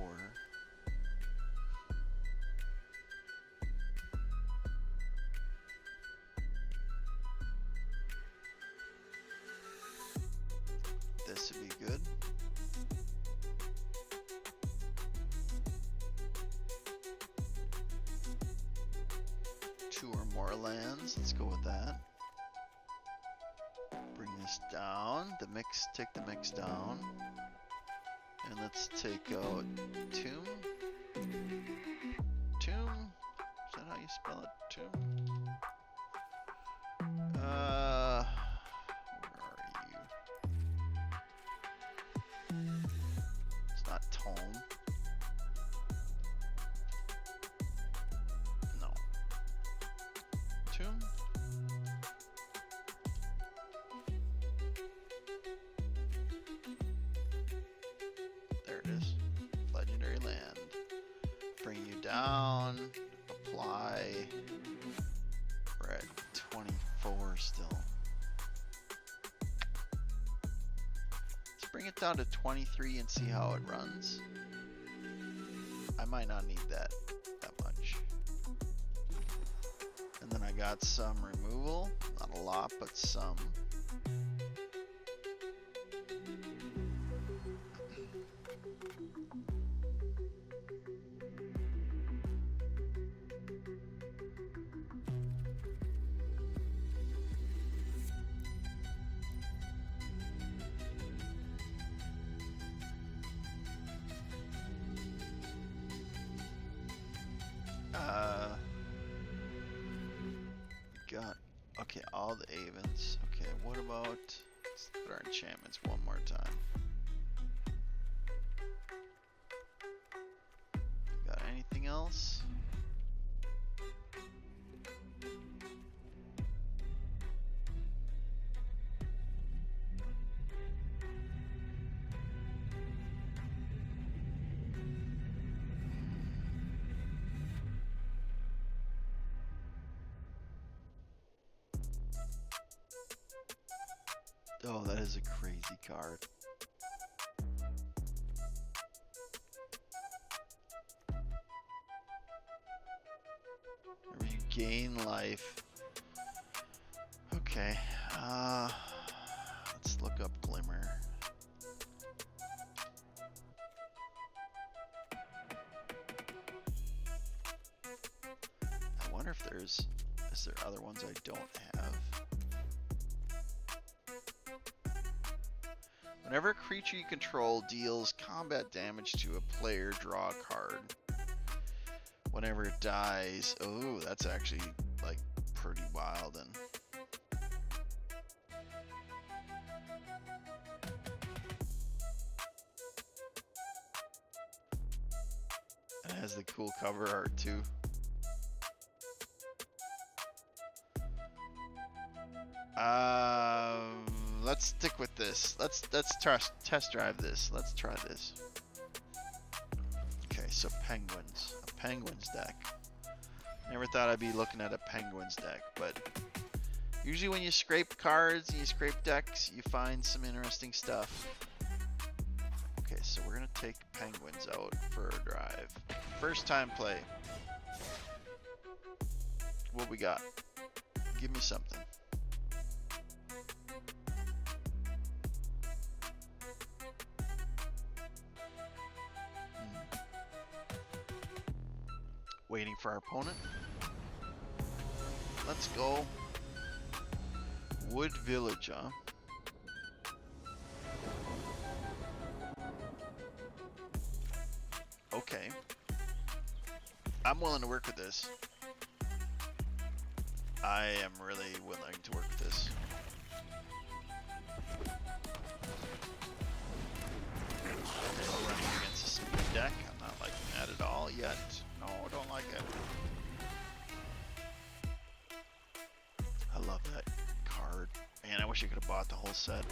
This would be good. Two or more lands. Let's go with that. Bring this down. Take the mix down. And let's take out Tomb. Tomb? Is that how you spell it? Tomb? Where are you? It's not Tome. No. Tomb? There it is. Legendary land. Bring you down. Apply. We're at 24 still. Let's bring it down to 23 and see how it runs. I might not need that much. And then I got some removal. Not a lot, but some. Got, okay, all the Avens. Okay, what about, let's look at our enchantments one more time. Anything else? Oh, that is a crazy card. Whenever you gain life. Okay. Let's look up Glimmer. I wonder if is there other ones I don't have? Whenever a creature you control deals combat damage to a player, draw a card. Whenever it dies, oh, that's actually like pretty wild. And it has the cool cover art too. Let's stick with this. Let's test drive this. Let's try this. Okay, so penguins. A penguins deck. Never thought I'd be looking at a penguins deck, but usually when you scrape cards and you scrape decks, you find some interesting stuff. Okay, so we're gonna take penguins out for a drive. First time play. What we got? Give me something. Waiting for our opponent. Let's go. Wood Village, huh? Okay. I'm willing to work with this. I am really willing to work with this. Okay, we're running against a speed deck. I'm not liking that at all yet. No, I don't like it. I love that card. Man, I wish I could have bought the whole set.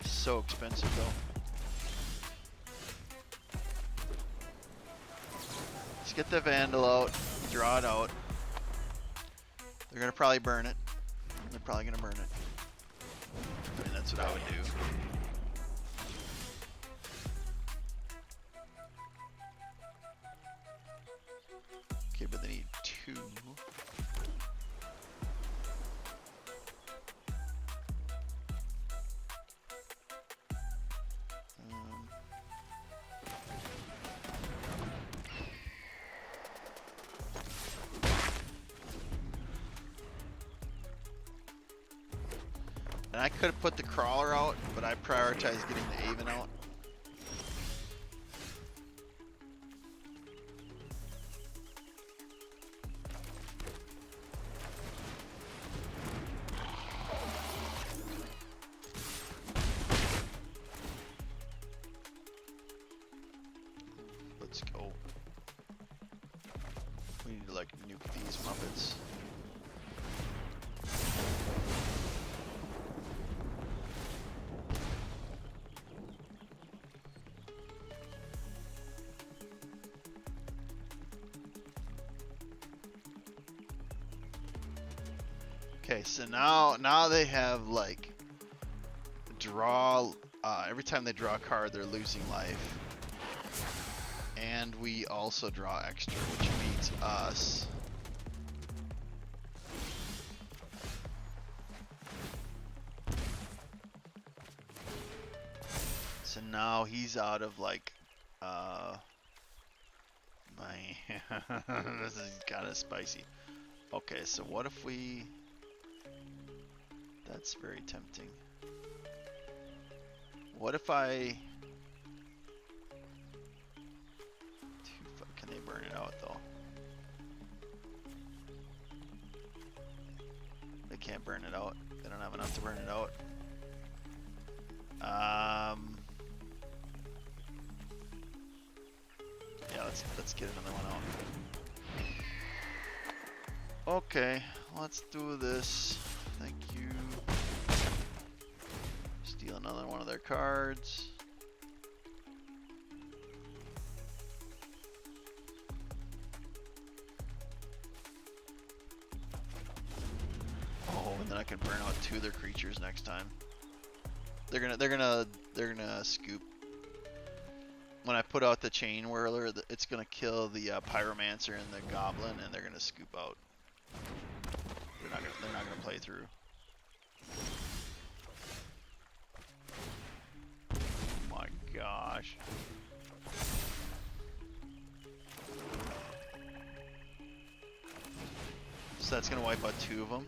So expensive though. Let's get the Vandal out, draw it out. They're gonna probably burn it. They're probably gonna burn it. I mean, that's what I would do. Okay, but they need 2. And I could have put the crawler out, but I prioritized getting the Aven out. Let's go. We need to like nuke these Muppets. Okay, so now they have like draw. Every time they draw a card, they're losing life, and we also draw extra, which beats us. So now he's out of like this is kind of spicy. Okay, so what if we? That's very tempting. What if I? Can they burn it out though? They can't burn it out. They don't have enough to burn it out. Yeah, let's let's get another one out. Okay, let's do this. Thank you. Steal another one of their cards. Oh, and then I can burn out 2 of their creatures next time. They're gonna scoop. When I put out the Chain Whirler, it's gonna kill the Pyromancer and the Goblin, and they're gonna scoop out. They're not gonna play through. Oh my gosh. So that's gonna wipe out 2 of them.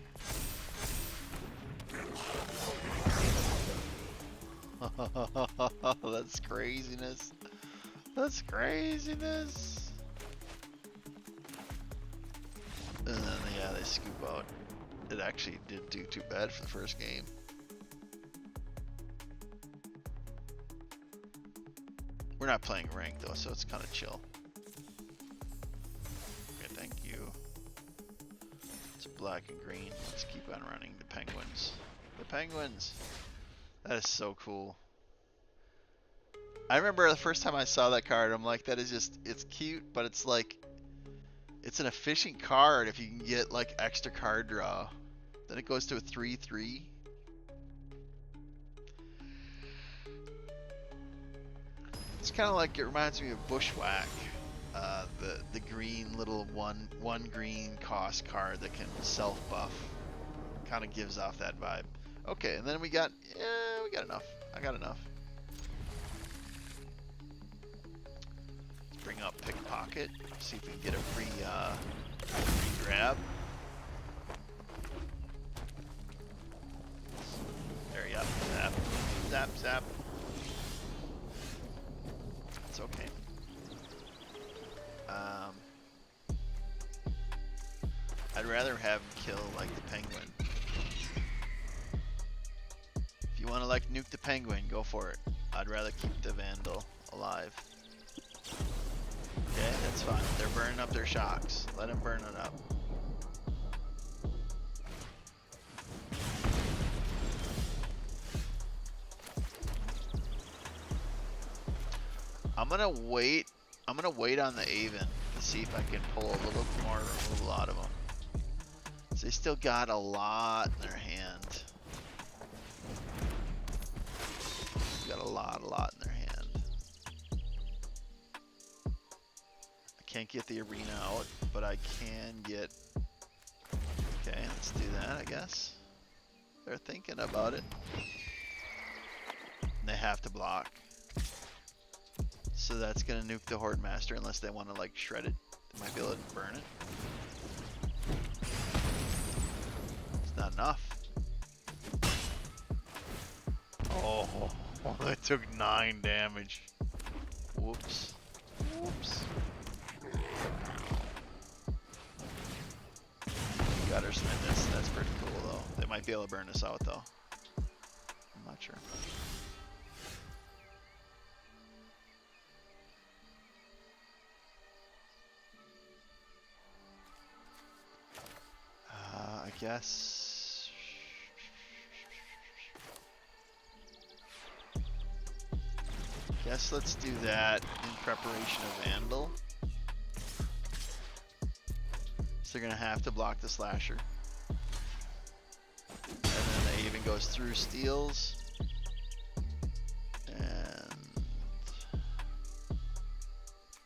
That's craziness. That's craziness. And then yeah, they scoop out. It actually didn't do too bad for the first game. We're not playing ranked though, so it's kind of chill. Okay, thank you. It's black and green. Let's keep on running the penguins. The penguins. That is so cool. I remember the first time I saw that card, I'm like, that is just, it's cute, but it's like, it's an efficient card if you can get like extra card draw. Then it goes to a 3/3. It's kind of like, it reminds me of Bushwhack. The green little one green cost card that can self buff. Kind of gives off that vibe. Okay, and then we got enough. I got enough. Let's bring up Pickpocket. See if we can get a free grab. There you go. Zap, zap, zap. It's okay. I'd rather have him kill like the penguin. If you want to like nuke the penguin, go for it. I'd rather keep the Vandal alive. Okay, that's fine. They're burning up their shocks. Let them burn it up. I'm gonna wait on the Aven to see if I can pull a little more removal out of them. So they still got a lot in their hand. Got a lot in their hand. I can't get the arena out, but I can get... Okay, let's do that, I guess. They're thinking about it. And they have to block. So that's gonna nuke the Horde Master unless they want to like shred it. They might be able to burn it. It's not enough. Oh, that took 9 damage. Whoops. Whoops. Gutter Smith, that's pretty cool though. They might be able to burn us out though. I'm not sure. I guess let's do that in preparation of Vandal. So they're gonna have to block the Slasher. And then the Aven goes through, steals. And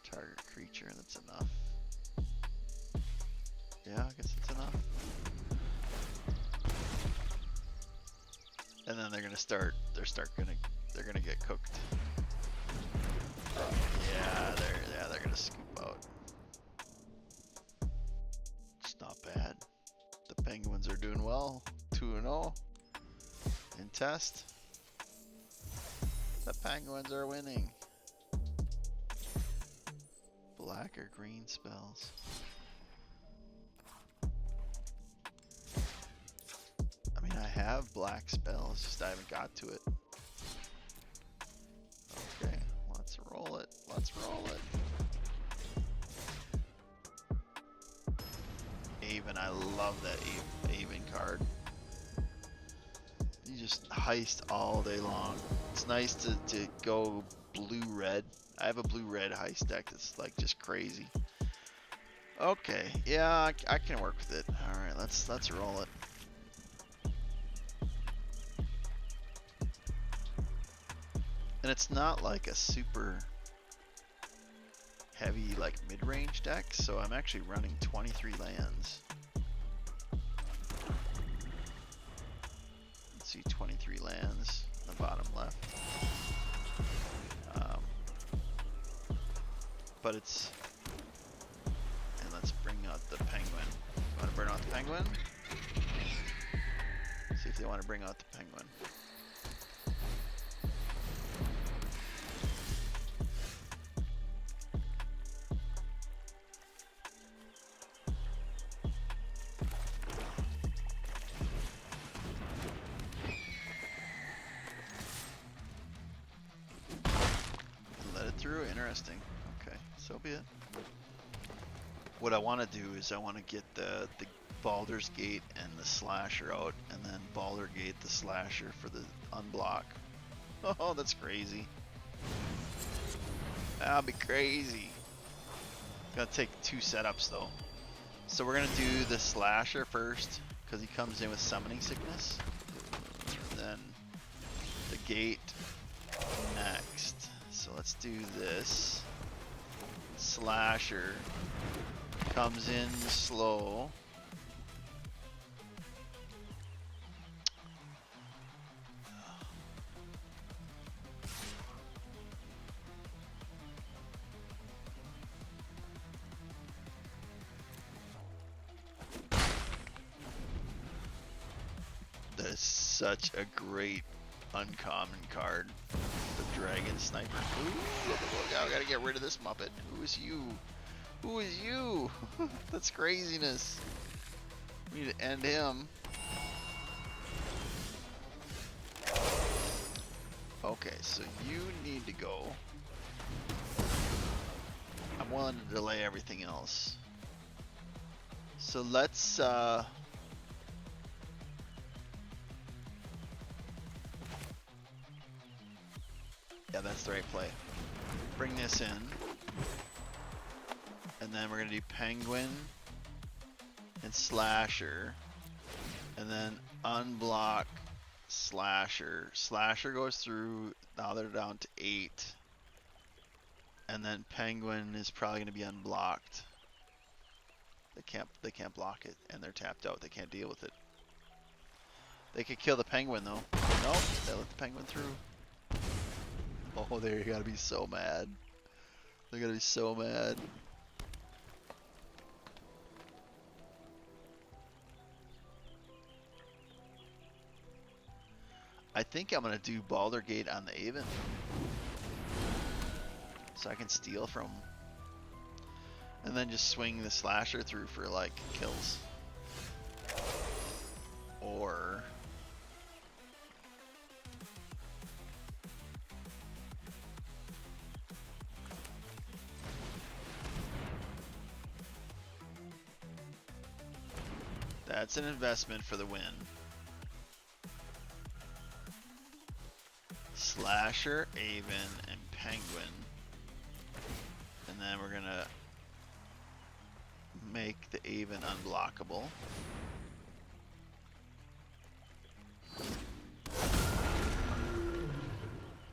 target creature, that's enough. Yeah, I guess it's enough. And then they're gonna start. They're gonna get cooked. Yeah, they're gonna scoop out. It's not bad. The Penguins are doing well. 2-0 in test. The Penguins are winning. Black or green spells. I have black spells, just I haven't got to it. Okay, let's roll it. Let's roll it. Aven. I love that Aven card. You just heist all day long. It's nice to go blue-red. I have a blue-red heist deck that's like just crazy. Okay, yeah, I can work with it. All right, let's roll it. And it's not like a super heavy like mid-range deck, so I'm actually running 23 lands. Let's see, 23 lands on the bottom left. But it's, and let's bring out the penguin. You want to burn out the penguin? See if they want to bring out the penguin. Let it through, interesting. Okay, so be it. What I want to do is I want to get the Baldur's Gate and the Slasher out, and then Baldur Gate the Slasher for the unblock. Oh, that's crazy. That'll be crazy. Gotta take 2 setups though. So we're gonna do the Slasher first, because he comes in with Summoning Sickness. Then the Gate next. So let's do this. Slasher comes in slow. That is such a great uncommon card. The Dragon Sniper. Ooh, look, I gotta get rid of this Muppet. Who is you? Who is you? That's craziness. We need to end him. Okay, so you need to go. I'm willing to delay everything else. So let's yeah, that's the right play. Bring this in. And then we're gonna do Penguin and Slasher. And then unblock Slasher. Slasher goes through, now they're down to 8. And then Penguin is probably gonna be unblocked. They can't block it, and they're tapped out. They can't deal with it. They could kill the Penguin though. Nope, they let the Penguin through. Oh, they gotta be so mad. They're gonna be so mad. I think I'm gonna do Baldur Gate on the Aven, so I can steal from, and then just swing the Slasher through for like kills. Or that's an investment for the win. Slasher, Aven, and Penguin. And then we're gonna make the Aven unblockable.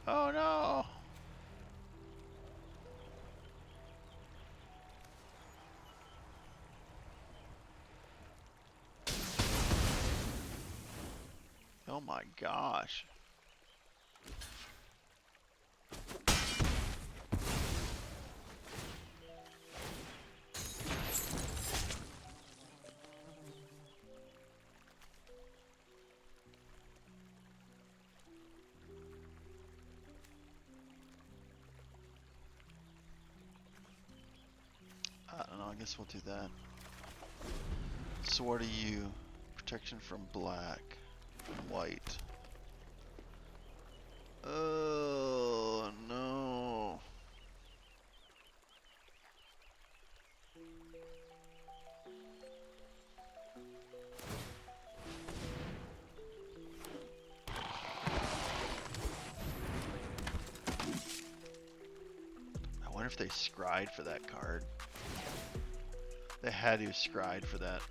Oh no! Oh my gosh. I don't know, I guess we'll do that. So what are you? Protection from black and white. Oh no. if they scryed for that card. They had to have scryed for that.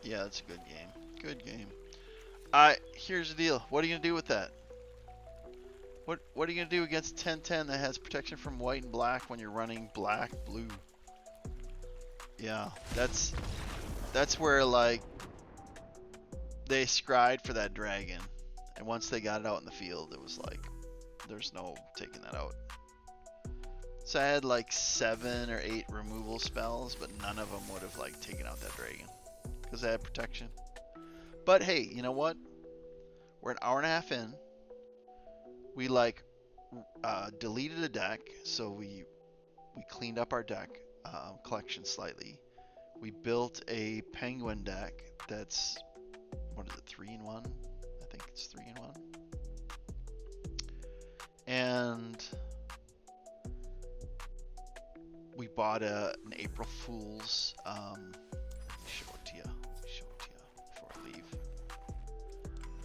Yeah, that's a good game. Good game. Here's the deal. What are you gonna do with that? What are you gonna do against 10-10 that has protection from white and black when you're running black blue? Yeah, that's where like they scryed for that dragon, and once they got it out in the field, it was like there's no taking that out. So I had like 7 or 8 removal spells, but none of them would have like taken out that dragon because they had protection. But hey, you know what? We're an hour and a half in. We like deleted a deck, so we cleaned up our deck collection slightly. We built a penguin deck that's, what is it, 3-in-1? I think it's 3-in-1. And we bought an April Fool's. Let me show it to you. Before I leave.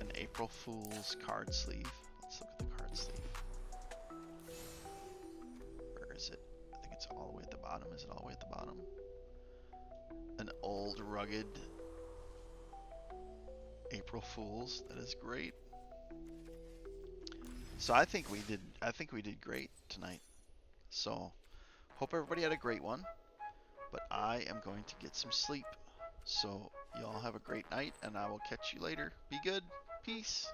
An April Fool's card sleeve. Let's look at the card sleeve. Where is it? I think it's all the way at the bottom. Is it all the way at the bottom? An old rugged April Fool's. That is great. So I think we did great tonight. So hope everybody had a great one. But I am going to get some sleep. So y'all have a great night, and I will catch you later. Be good. Peace.